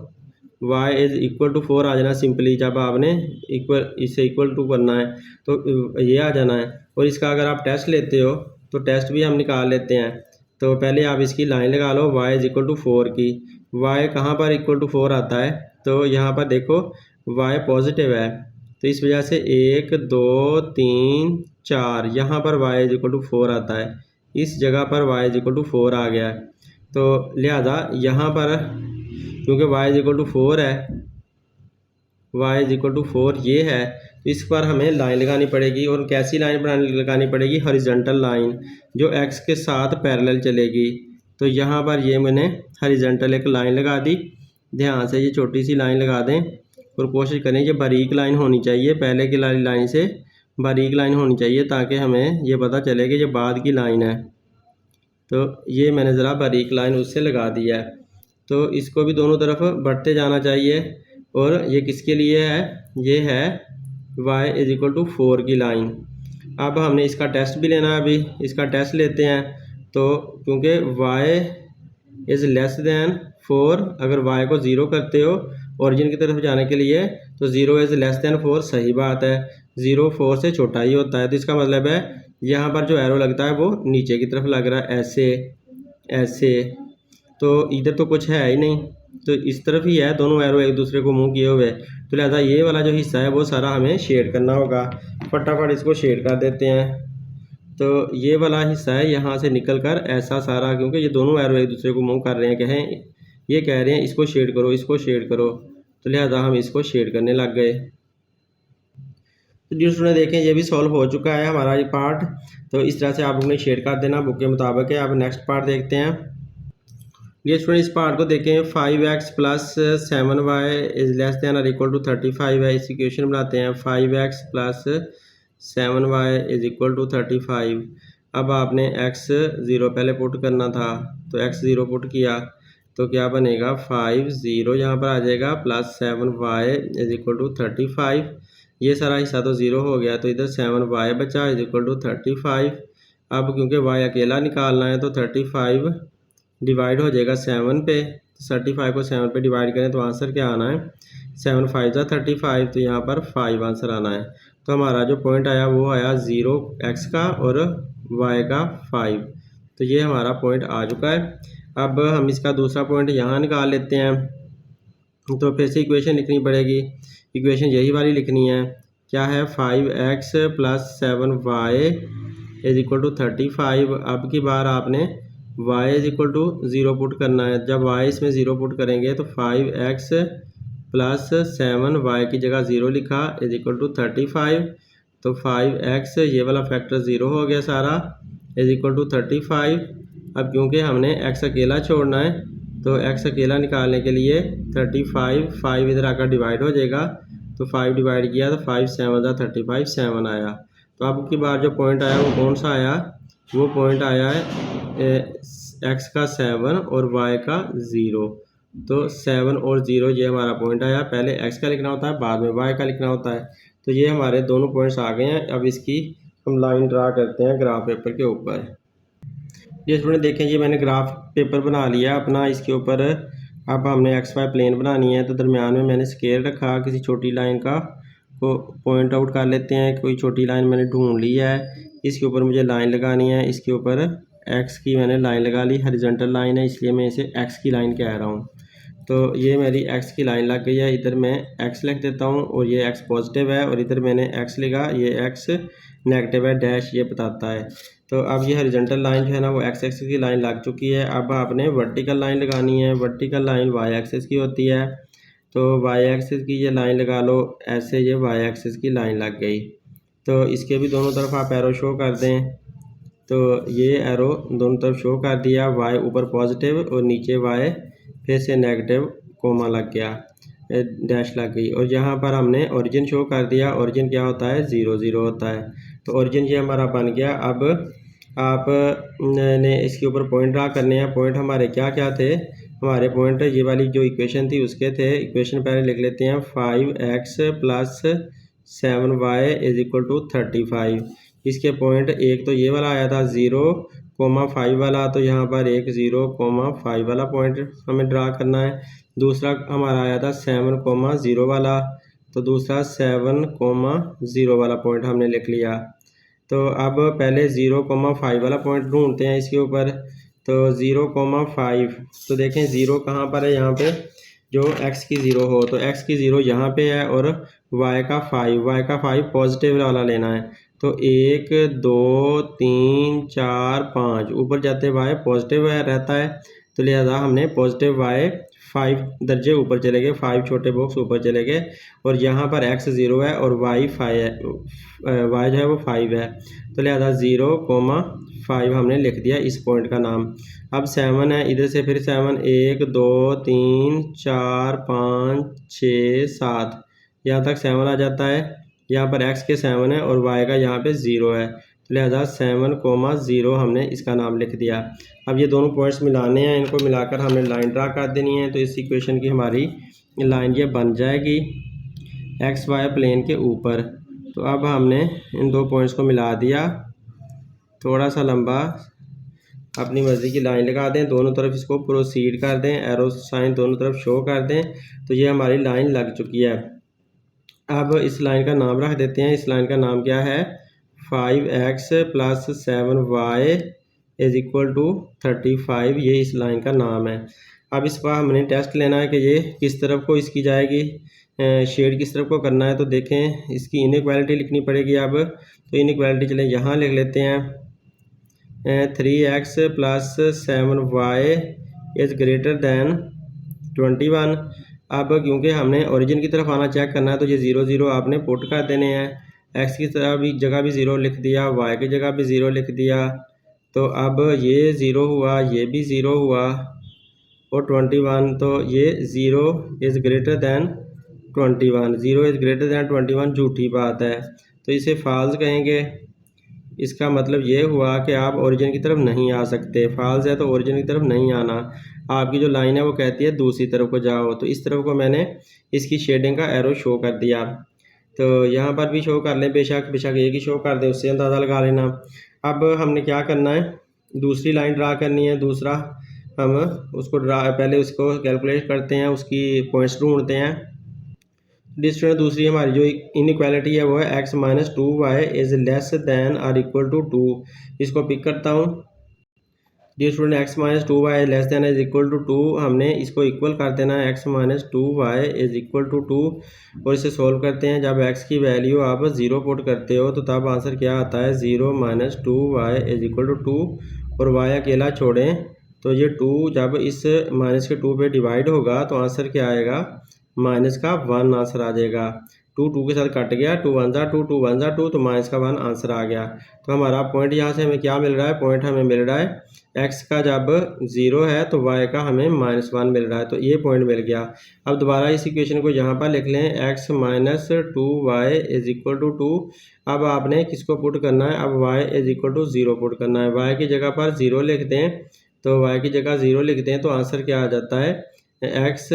y इज़ इक्वल टू 4 आ जाना सिंपली, जब आपने इससे इक्वल टू करना है तो ये आ जाना है। और इसका अगर आप टेस्ट लेते हो तो टेस्ट भी हम निकाल लेते हैं। तो पहले आप इसकी लाइन लगा लो y इज़ इक्वल टू 4 की। y कहाँ पर इक्वल टू 4 आता है, तो यहाँ पर देखो y पॉजिटिव है, तो इस वजह से 1 2 3 4 यहाँ पर y इज़ इक्वल टू 4 आता है। इस जगह पर y इज़ इक्वल टू 4 आ गया है। तो लिहाजा यहाँ पर क्योंकि y इज़ इक्वल टू 4 है, y इज़ इक्वल टू 4 ये है, तो इस पर हमें लाइन लगानी पड़ेगी। और कैसी लाइन लगानी पड़ेगी, हॉरिजॉन्टल लाइन जो x के साथ पैरेलल चलेगी। तो यहाँ पर ये मैंने हॉरिजॉन्टल एक लाइन लगा दी। ध्यान से ये छोटी सी लाइन लगा दें और कोशिश करें ये बारीक लाइन होनी चाहिए, पहले की लाइन से बारीक लाइन होनी चाहिए, ताकि हमें ये पता चले कि ये बाद की लाइन है। तो ये मैंने ज़रा बारीक लाइन उससे लगा दी है। तो इसको भी दोनों तरफ बढ़ते जाना चाहिए। और ये किसके लिए है, ये है y इज़ इक्वल टू 4 की लाइन। अब हमने इसका टेस्ट भी लेना है, अभी इसका टेस्ट लेते हैं। तो क्योंकि y इज़ लेस दैन 4, अगर y को 0 करते हो ओरिजिन की तरफ जाने के लिए तो 0 इज़ लेस दैन 4 सही बात है, 0 4 से छोटा ही होता है। तो इसका मतलब है यहाँ पर जो एरो लगता है वो नीचे की तरफ लग रहा है, ऐसे ऐसे। तो इधर तो कुछ है ही नहीं, तो इस तरफ ही है, दोनों एरो एक दूसरे को मूव किए हुए, तो लिहाजा ये वाला जो हिस्सा है वो सारा हमें शेड करना होगा। फटाफट इसको शेड कर देते हैं। तो ये वाला हिस्सा है यहाँ से निकल कर ऐसा सारा, क्योंकि ये दोनों एरो एक दूसरे को मूव कर रहे हैं, कहें ये कह रहे हैं इसको शेड करो, इसको शेड करो, तो लिहाजा हम इसको शेड करने लग गए। तो जो स्टूडेंट देखें ये भी सॉल्व हो चुका है हमारा ये पार्ट। तो इस तरह से आप लोगों ने शेड कर देना, बुक के मुताबिक है। अब नेक्स्ट पार्ट देखते हैं। ये स्टूडेंट इस पार्ट को देखें, 5x plus 7y is less than और इक्वल टू 35 है। इस इक्वेशन बनाते हैं, 5x plus 7y is equal to 35। अब आपने x 0 पहले पुट करना था, तो x 0 पुट किया तो क्या बनेगा, 5 0 यहाँ पर आ जाएगा, plus 7y is equal to 35। ये सारा हिस्सा तो 0 हो गया, तो इधर 7y बचा इज इक्वल टू 35। अब क्योंकि y अकेला निकालना है तो 35 डिवाइड हो जाएगा 7 पे, तो 35 को 7 पे डिवाइड करें तो आंसर क्या आना है, 7 5 जा 35, तो यहाँ पर 5 आंसर आना है। तो हमारा जो पॉइंट आया वो आया 0x का और y का 5, तो ये हमारा पॉइंट आ चुका है। अब हम इसका दूसरा पॉइंट यहाँ निकाल लेते हैं, तो फिर से इक्वेशन लिखनी पड़ेगी। इक्वेशन यही वाली लिखनी है, क्या है, 5x plus 7y is equal to 35। अब की बार आपने y is equal to 0 put करना है। जब y इसमें 0 पुट करेंगे तो 5x प्लस 7y की जगह 0 लिखा इज इक्वल टू 35, तो 5x ये वाला फैक्टर 0 हो गया सारा इज इक्वल टू 35। अब क्योंकि हमने x अकेला छोड़ना है तो x अकेला निकालने के लिए 35 5 इधर आकर डिवाइड हो जाएगा, तो 5 डिवाइड किया तो 5 7 जा 35 7 आया। तो अब की बार जो पॉइंट आया वो कौन सा आया, वो पॉइंट आया है x का 7 और y का 0। तो 7 और 0 ये हमारा पॉइंट आया। पहले x का लिखना होता है, बाद में y का लिखना होता है। तो ये हमारे दोनों पॉइंट्स आ गए हैं। अब इसकी हम लाइन ड्रा करते हैं ग्राफ पेपर के ऊपर। ये स्टूडेंट देखें, ये मैंने ग्राफ पेपर बना लिया अपना। इसके ऊपर अब हमने XY प्लेन बनानी है, तो दरमियान में मैंने स्केल रखा, किसी छोटी लाइन का को पॉइंट आउट कर लेते हैं। कोई छोटी लाइन मैंने ढूंढ ली है, इसके ऊपर मुझे लाइन लगानी है। इसके ऊपर x की मैंने लाइन लगा ली, हॉरिजॉन्टल लाइन है इसलिए मैं इसे x की लाइन कह रहा हूँ। तो ये मेरी x की लाइन लग गई है। इधर मैं x लिख देता हूँ और ये x पॉजिटिव है, और इधर मैंने x लिखा, ये x नेगेटिव है, डैश ये बताता है। तो अब ये हॉरिजॉन्टल लाइन जो है ना वो x एक्सिस की लाइन लग चुकी है। अब आपने वर्टिकल लाइन लगानी है। वर्टिकल लाइन y एक्सिस की होती है, तो y एक्सिस की ये लाइन लगा लो ऐसे, ये y एक्सिस की लाइन लग गई। तो इसके भी दोनों तरफ आप एरो शो कर दें, तो ये एरो दोनों तरफ शो कर दिया। y ऊपर पॉजिटिव और नीचे y फिर से नेगेटिव कोमा लग गया, डैश लग गई। और यहाँ पर हमने ओरिजिन शो कर दिया। ओरिजिन क्या होता है, 0 0 होता है। तो ओरिजिन ये हमारा बन गया। अब आप ने इसके ऊपर पॉइंट ड्रा करने हैं। पॉइंट हमारे क्या क्या थे, हमारे पॉइंट ये वाली जो इक्वेशन थी उसके थे। इक्वेशन पहले लिख लेते हैं, 5x plus 7y is equal to 35। इसके पॉइंट एक तो ये वाला आया था 0,5 वाला, तो यहाँ पर एक 0,5 वाला पॉइंट हमें ड्रा करना है। दूसरा हमारा आया था 7,0 वाला, तो दूसरा 7,0 वाला पॉइंट हमने लिख लिया। तो अब पहले 0,5 वाला पॉइंट ढूंढते हैं इसके ऊपर। तो 0,5, तो देखें 0 कहाँ पर है, यहाँ पे जो x की 0 हो, तो x की 0 यहाँ पे है, और y का 5 पॉजिटिव वाला लेना है। तो 1 2 3 4 5 ऊपर जाते y पॉजिटिव रहता है, तो लिहाजा हमने पॉजिटिव y 5 दर्जे ऊपर चले गए, 5 छोटे बॉक्स ऊपर चले गए। और यहाँ पर x 0 है और y 5 है, y जो है वो 5 है, तो लिहाजा 0,5 हमने लिख दिया इस पॉइंट का नाम। अब 7 है, इधर से फिर 7 1 2 3 4 5 6 7 यहाँ तक 7 आ जाता है। यहाँ पर x के 7 है और y का यहाँ पे 0 है, तो लिहाजा 7,0 हमने इसका नाम लिख दिया। अब ये दोनों पॉइंट्स मिलाने हैं, इनको मिलाकर हमने लाइन ड्रा कर देनी है। तो इस इक्वेशन की हमारी लाइन ये बन जाएगी XY प्लेन के ऊपर। तो अब हमने इन दो पॉइंट्स को मिला दिया, थोड़ा सा लंबा अपनी मर्ज़ी की लाइन लगा दें, दोनों तरफ इसको प्रोसीड कर दें, एरो साइन दोनों तरफ शो कर दें, तो ये हमारी लाइन लग चुकी है। अब इस लाइन का नाम रख देते हैं। इस लाइन का नाम क्या है, 5x plus 7y is equal to 35, ये इस लाइन का नाम है। अब इस पर हमने टेस्ट लेना है कि ये किस तरफ को इसकी जाएगी, शेड किस तरफ को करना है। तो देखें, इसकी इनइक्वालिटी लिखनी पड़ेगी अब। तो इनइक्वालिटी चले यहाँ लिख लेते हैं, 3x प्लस 7y इज़ ग्रेटर दैन 21। अब क्योंकि हमने ओरिजिन की तरफ आना चेक करना है तो ये 0 0 आपने पुट कर देने हैं। x की तरह भी जगह भी 0 लिख दिया, y की जगह भी 0 लिख दिया। तो अब ये 0 हुआ, ये भी 0 हुआ और 21, तो ये 0 is greater then 21, 0 is greater then 21 झूठी बात है, तो इसे फॉल्स कहेंगे। इसका मतलब ये हुआ कि आप ओरिजिन की तरफ नहीं आ सकते। फॉल्स है तो ओरिजिन की तरफ नहीं आना। आपकी जो लाइन है वो कहती है दूसरी तरफ को जाओ। तो इस तरफ को मैंने इसकी शेडिंग का एरो शो कर दिया। तो यहाँ पर भी शो कर लें, बेशक एक ही शो कर दे, उससे अंदाज़ा लगा लेना। अब हमने क्या करना है, दूसरी लाइन ड्रा करनी है। दूसरा हम उसको पहले उसको कैलकुलेट करते हैं, उसकी पॉइंट्स ढूंढते हैं। डिस्टेंस दूसरी हमारी जो इनइक्वालिटी है वो है x minus 2y is less than और इक्वल टू 2। इसको पिक करता हूँ। The student x minus 2y less than is equal to 2, हमने इसको इक्वल कर देना है x minus 2y is equal to 2 और इसे सोल्व करते हैं। जब x की वैल्यू आप 0 पुट करते हो तो तब आंसर क्या आता है, 0 minus 2y is equal to 2 और y अकेला छोड़ें तो ये 2 जब इस माइनस के 2 पे डिवाइड होगा तो आंसर क्या आएगा, माइनस का 1 आंसर आ जाएगा। 2 2 के साथ कट गया, 2 1 2 2 1 2, तो माइनस का 1 आंसर आ गया। तो हमारा पॉइंट यहाँ से हमें क्या मिल रहा है, पॉइंट हमें मिल रहा है x का जब 0 है तो y का हमें -1 मिल रहा है, तो ये पॉइंट मिल गया। अब दोबारा इस इक्वेशन को यहाँ पर लिख लें, x minus 2y is equal to 2। अब आपने किसको पुट करना है, अब y is equal to 0 put करना है। y की जगह पर 0 लिख दें, तो y की जगह 0 लिख दें तो आंसर क्या आ जाता है, x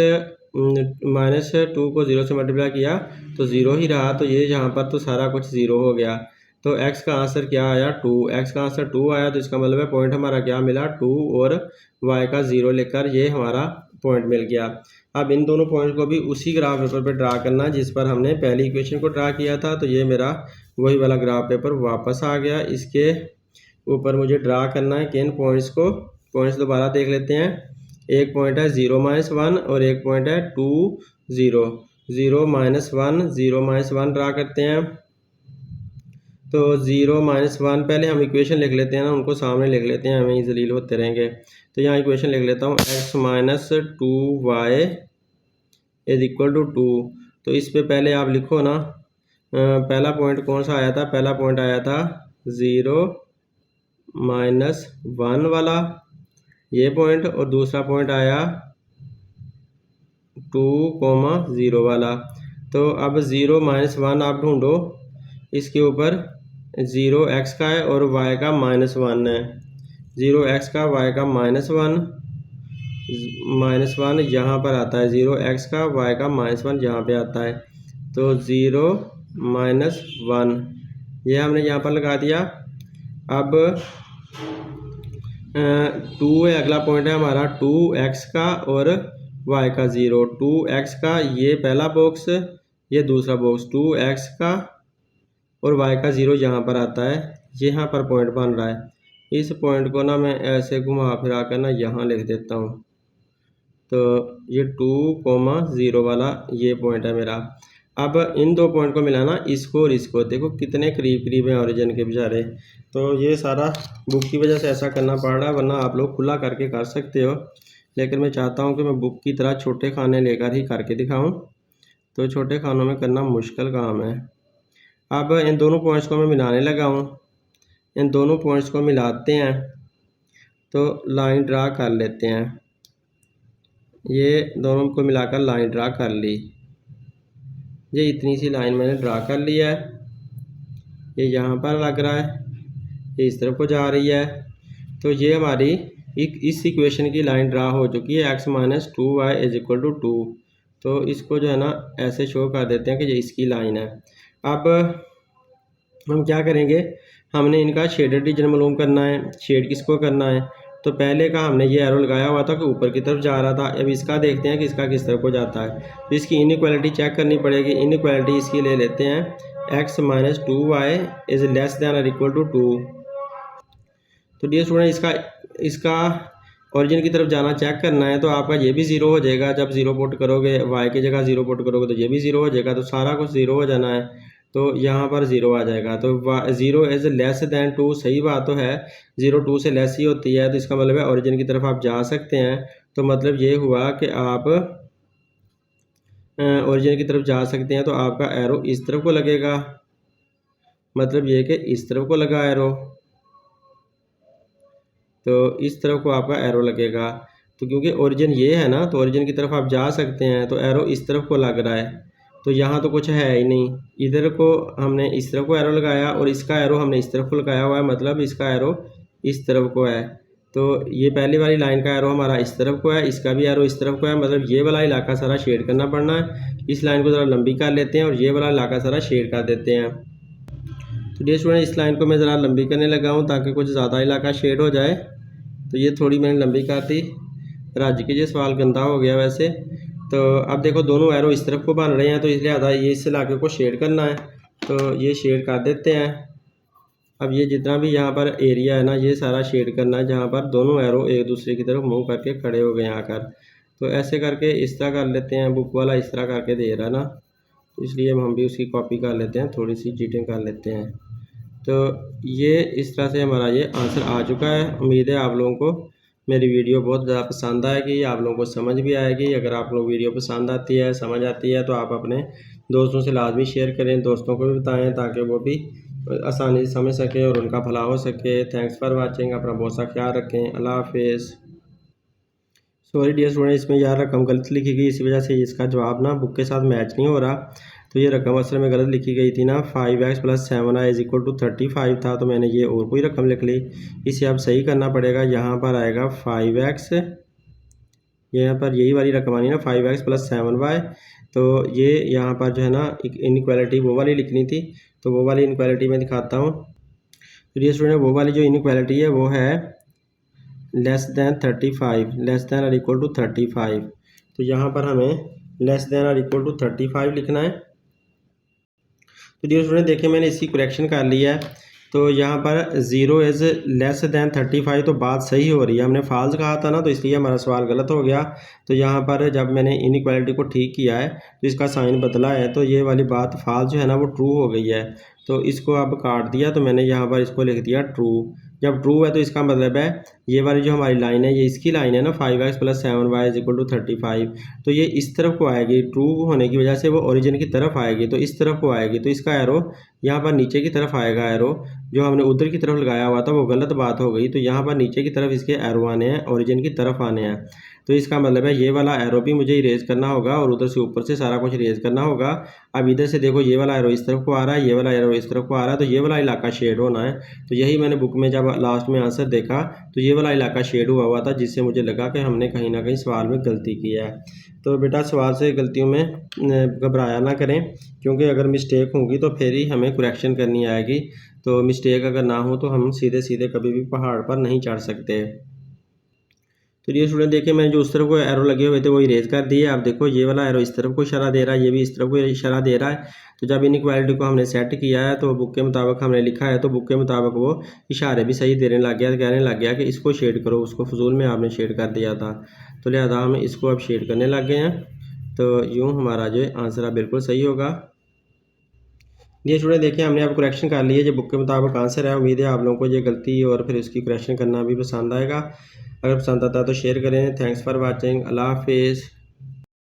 माइनस 2 को 0 से मल्टीप्लाई किया तो 0 ही रहा, तो ये यहाँ पर तो सारा कुछ 0 हो गया। तो x का आंसर क्या आया, 2। x का आंसर 2 आया, तो इसका मतलब है पॉइंट हमारा क्या मिला, 2 और y का 0 लेकर ये हमारा पॉइंट मिल गया। अब इन दोनों पॉइंट को भी उसी ग्राफ पेपर पे ड्रा करना जिस पर हमने पहली इक्वेशन को ड्रा किया था। तो ये मेरा वही वाला ग्राफ पेपर वापस आ गया। इसके ऊपर मुझे ड्रा करना है किन पॉइंट्स को, पॉइंट्स दोबारा देख लेते हैं। एक पॉइंट है 0 -1 और एक पॉइंट है 2 0 0 -1 0 -1 ड्रा करते हैं। तो 0 -1 पहले हम इक्वेशन लिख लेते हैं ना, उनको सामने लिख लेते हैं, हमें जलील होते रहेंगे। तो यहाँ इक्वेशन लिख लेता हूँ, x minus 2y is equal to 2। तो इस पे पहले आप लिखो ना, पहला पॉइंट कौन सा आया था, पहला पॉइंट आया था 0 -1 वाला ये पॉइंट, और दूसरा पॉइंट आया 2, 0 वाला। तो अब 0 -1 आप ढूंढो, इसके ऊपर 0x का है और y का -1 है। 0x का y का -1 यहाँ पर आता है, 0x का y का -1 यहाँ पे आता है। तो 0 -1 ये हमने यहाँ पर लगा दिया। अब 2 है, अगला पॉइंट है हमारा 2x का और y का 0। 2x का ये पहला बॉक्स, ये दूसरा बॉक्स, 2x का और y का 0 यहाँ पर आता है, यहाँ पर पॉइंट बन रहा है। इस पॉइंट को ना मैं ऐसे घुमा फिरा कर ना यहाँ लिख देता हूँ। तो ये 2, 0 वाला ये पॉइंट है मेरा। अब इन दो पॉइंट को मिलाना, इसको और इसको, देखो कितने करीब करीब हैं ओरिजिन के बेचारे। तो ये सारा बुक की वजह से ऐसा करना पड़ रहा है, वरना आप लोग खुला करके कर सकते हो, लेकिन मैं चाहता हूँ कि मैं बुक की तरह छोटे खाने लेकर ही करके दिखाऊँ। तो छोटे खानों में करना मुश्किल काम है। अब इन दोनों पॉइंट्स को मैं मिलाने लगा हूँ, इन दोनों पॉइंट्स को मिलाते हैं तो लाइन ड्रा कर लेते हैं। ये दोनों को मिलाकर लाइन ड्रा कर ली, ये इतनी सी लाइन मैंने ड्रा कर लिया है। ये यहाँ पर लग रहा है, ये इस तरफ को जा रही है। तो ये हमारी इस इक्वेशन की लाइन ड्रा हो चुकी है, x minus 2y is equal to 2। तो इसको जो है ना ऐसे शो कर देते हैं कि ये इसकी लाइन है। अब हम क्या करेंगे, हमने इनका शेडेड रीजन मालूम करना है। शेड किसको करना है, तो पहले का हमने ये एरो लगाया हुआ था कि ऊपर की तरफ जा रहा था। अब इसका देखते हैं कि इसका किस तरफ को जाता है। तो इसकी इनइक्वालिटी चेक करनी पड़ेगी। इनइक्वालिटी इसकी ले लेते हैं, x minus 2y is less than और इक्वल टू 2। तो डियर स्टूडेंट इसका ओरिजिन की तरफ जाना चेक करना है, तो आपका ये भी ज़ीरो हो जाएगा। जब ज़ीरो पुट करोगे, वाई की जगह ज़ीरो पुट करोगे तो ये भी ज़ीरो हो जाएगा, तो सारा कुछ ज़ीरो हो जाना है। तो यहाँ पर ज़ीरो आ जाएगा। तो ज़ीरो इज़ लेस दैन 2, सही बात तो है, 0 2 से लेस ही होती है, तो इसका मतलब है ओरिजिन की तरफ आप जा सकते हैं। तो मतलब ये हुआ कि आप ओरिजिन की तरफ जा सकते हैं, तो आपका एरो इस तरफ को लगेगा, मतलब ये कि इस तरफ को लगा एरो, तो इस तरफ को आपका एरो लगेगा। तो क्योंकि ओरिजिन ये है ना, तो ओरिजिन की तरफ आप जा सकते हैं, तो एरो इस तरफ को लग रहा है। तो यहाँ तो कुछ है ही नहीं, इधर को हमने इस तरफ को एरो लगाया और इसका एरो हमने इस तरफ को लगाया हुआ है, मतलब इसका एरो इस तरफ को है। तो ये पहली वाली लाइन का एरो हमारा इस तरफ को है, इसका भी एरो इस तरफ को है, मतलब ये वाला इलाका सारा शेड करना पड़ना है। इस लाइन को ज़रा लंबी कर लेते हैं और ये वाला इलाका सारा शेड कर देते हैं। तो डियर स्टूडेंट, इस लाइन को मैं ज़रा लंबी करने लगा हूँ ताकि कुछ ज़्यादा इलाका शेड हो जाए। तो ये थोड़ी मैंने लंबी कर दी। राज के ये सवाल गंदा हो गया वैसे। तो अब देखो दोनों एरो इस तरफ को बन रहे हैं, तो इसलिए आधा ये इस इलाके को शेड करना है, तो ये शेड कर देते हैं। अब ये जितना भी यहाँ पर एरिया है ना, ये सारा शेड करना है जहाँ पर दोनों एरो एक दूसरे की तरफ मुँह करके खड़े हो गए आकर। तो ऐसे करके इस तरह कर लेते हैं, बुक वाला इस तरह करके दे रहा ना, इसलिए हम भी उसकी कॉपी कर लेते हैं, थोड़ी सी चीटिंग कर लेते हैं। तो ये इस तरह से हमारा ये आंसर आ चुका है। उम्मीद है आप लोगों को मेरी वीडियो बहुत ज़्यादा पसंद आएगी, आप लोगों को समझ भी आएगी। अगर आप लोग वीडियो पसंद आती है, समझ आती है, तो आप अपने दोस्तों से लाजमी शेयर करें, दोस्तों को भी बताएं ताकि वो भी आसानी से समझ सकें और उनका भला हो सके। Thanks for watching. अपना बहुत सा ख्याल रखें। अल्लाह हाफिज़। सॉरी डियर स्टूडेंट, इसमें यार रकम गलत लिखी गई, इसी वजह से इसका जवाब ना बुक के साथ मैच नहीं हो रहा। तो ये रकम असल में गलत लिखी गई थी ना, 5x + 7y = 35 था, तो मैंने ये और कोई रकम लिख ली। इसे अब सही करना पड़ेगा। यहाँ पर आएगा 5x, यहाँ पर यही वाली रकम आनी ना, 5x + 7y। तो ये यहाँ पर जो है ना इनइक्वालिटी वो वाली लिखनी थी, तो वो वाली इनइक्वालिटी मैं दिखाता हूँ। तो ये स्टूडेंट, वो वाली जो इनइक्वालिटी है वो है लेस दैन 35, लेस दैन और इक्वल टू 35। तो यहाँ पर हमें लेस दैन और इक्वल टू 35 लिखना है। तो डियर स्टूडेंट देखिए, मैंने इसकी करेक्शन कर लिया है। तो यहाँ पर 0 इज़ लेस दैन 35, तो बात सही हो रही है। हमने फॉल्स कहा था ना, तो इसलिए हमारा सवाल गलत हो गया। तो यहाँ पर जब मैंने इनइक्वालिटी को ठीक किया है, तो इसका साइन बदला है, तो ये वाली बात फॉल्स जो है ना वो ट्रू हो गई है। तो इसको अब काट दिया, तो मैंने यहाँ पर इसको लिख दिया ट्रू। जब ट्रू है तो इसका मतलब है ये वाली जो हमारी लाइन है ये इसकी लाइन है ना, 5x + 7y = 35। तो ये इस तरफ को आएगी, ट्रू होने की वजह से वो ओरिजिन की तरफ आएगी, तो इस तरफ को आएगी। तो इसका एरो यहाँ पर नीचे की तरफ आएगा। एरो जो हमने उधर की तरफ लगाया हुआ था वो गलत बात हो गई, तो यहाँ पर नीचे की तरफ इसके एरो आने हैं, ओरिजिन की तरफ आने हैं। तो इसका मतलब है ये वाला एरो भी मुझे इरेज करना होगा और उधर से ऊपर से सारा कुछ इरेज करना होगा। अब इधर से देखो, ये वाला एरो इस तरफ को आ रहा है, ये वाला एरो इस तरफ को आ रहा है, तो ये वाला इलाका शेड होना है। तो यही मैंने बुक में जब लास्ट में आंसर देखा, तो ये वाला इलाका शेड हुआ था, जिससे मुझे लगा कि हमने कहीं ना कहीं सवाल में गलती की है। तो बेटा, सवाल से गलतियों में घबराया ना करें, क्योंकि अगर मिस्टेक होगी तो फिर ही हमें करेक्शन करनी आएगी। तो मिस्टेक अगर ना हो तो हम सीधे सीधे कभी भी पहाड़ पर नहीं चढ़ सकते। तो ये स्टूडेंट देखिए, मैंने जो उस तरफ को एरो लगे हुए थे वो इरेज कर दिए। अब देखो, ये वाला एरो इस तरफ को इशारा दे रहा है, ये भी इस तरफ को इशारा दे रहा है। तो जब इनइक्वालिटी को हमने सेट किया है, तो बुक के मुताबिक हमने लिखा है, तो बुक के मुताबिक वो इशारे भी सही देने लग गया, कहने लग गया कि इसको शेड करो, उसको फजूल में आपने शेड कर दिया था। तो लिहाजा हम इसको अब शेड करने लग गए हैं। तो यूँ हमारा जो आंसर अब बिल्कुल सही होगा। ये स्टूडेंट देखिए, हमने अब करेक्शन कर लिया, जो बुक के मुताबिक आंसर है। उम्मीद है आप लोगों को ये गलती और फिर उसकी करेक्शन करना भी पसंद आएगा। अगर पसंद आता है तो शेयर करें। Thanks for watching. अल्लाह हाफिज़।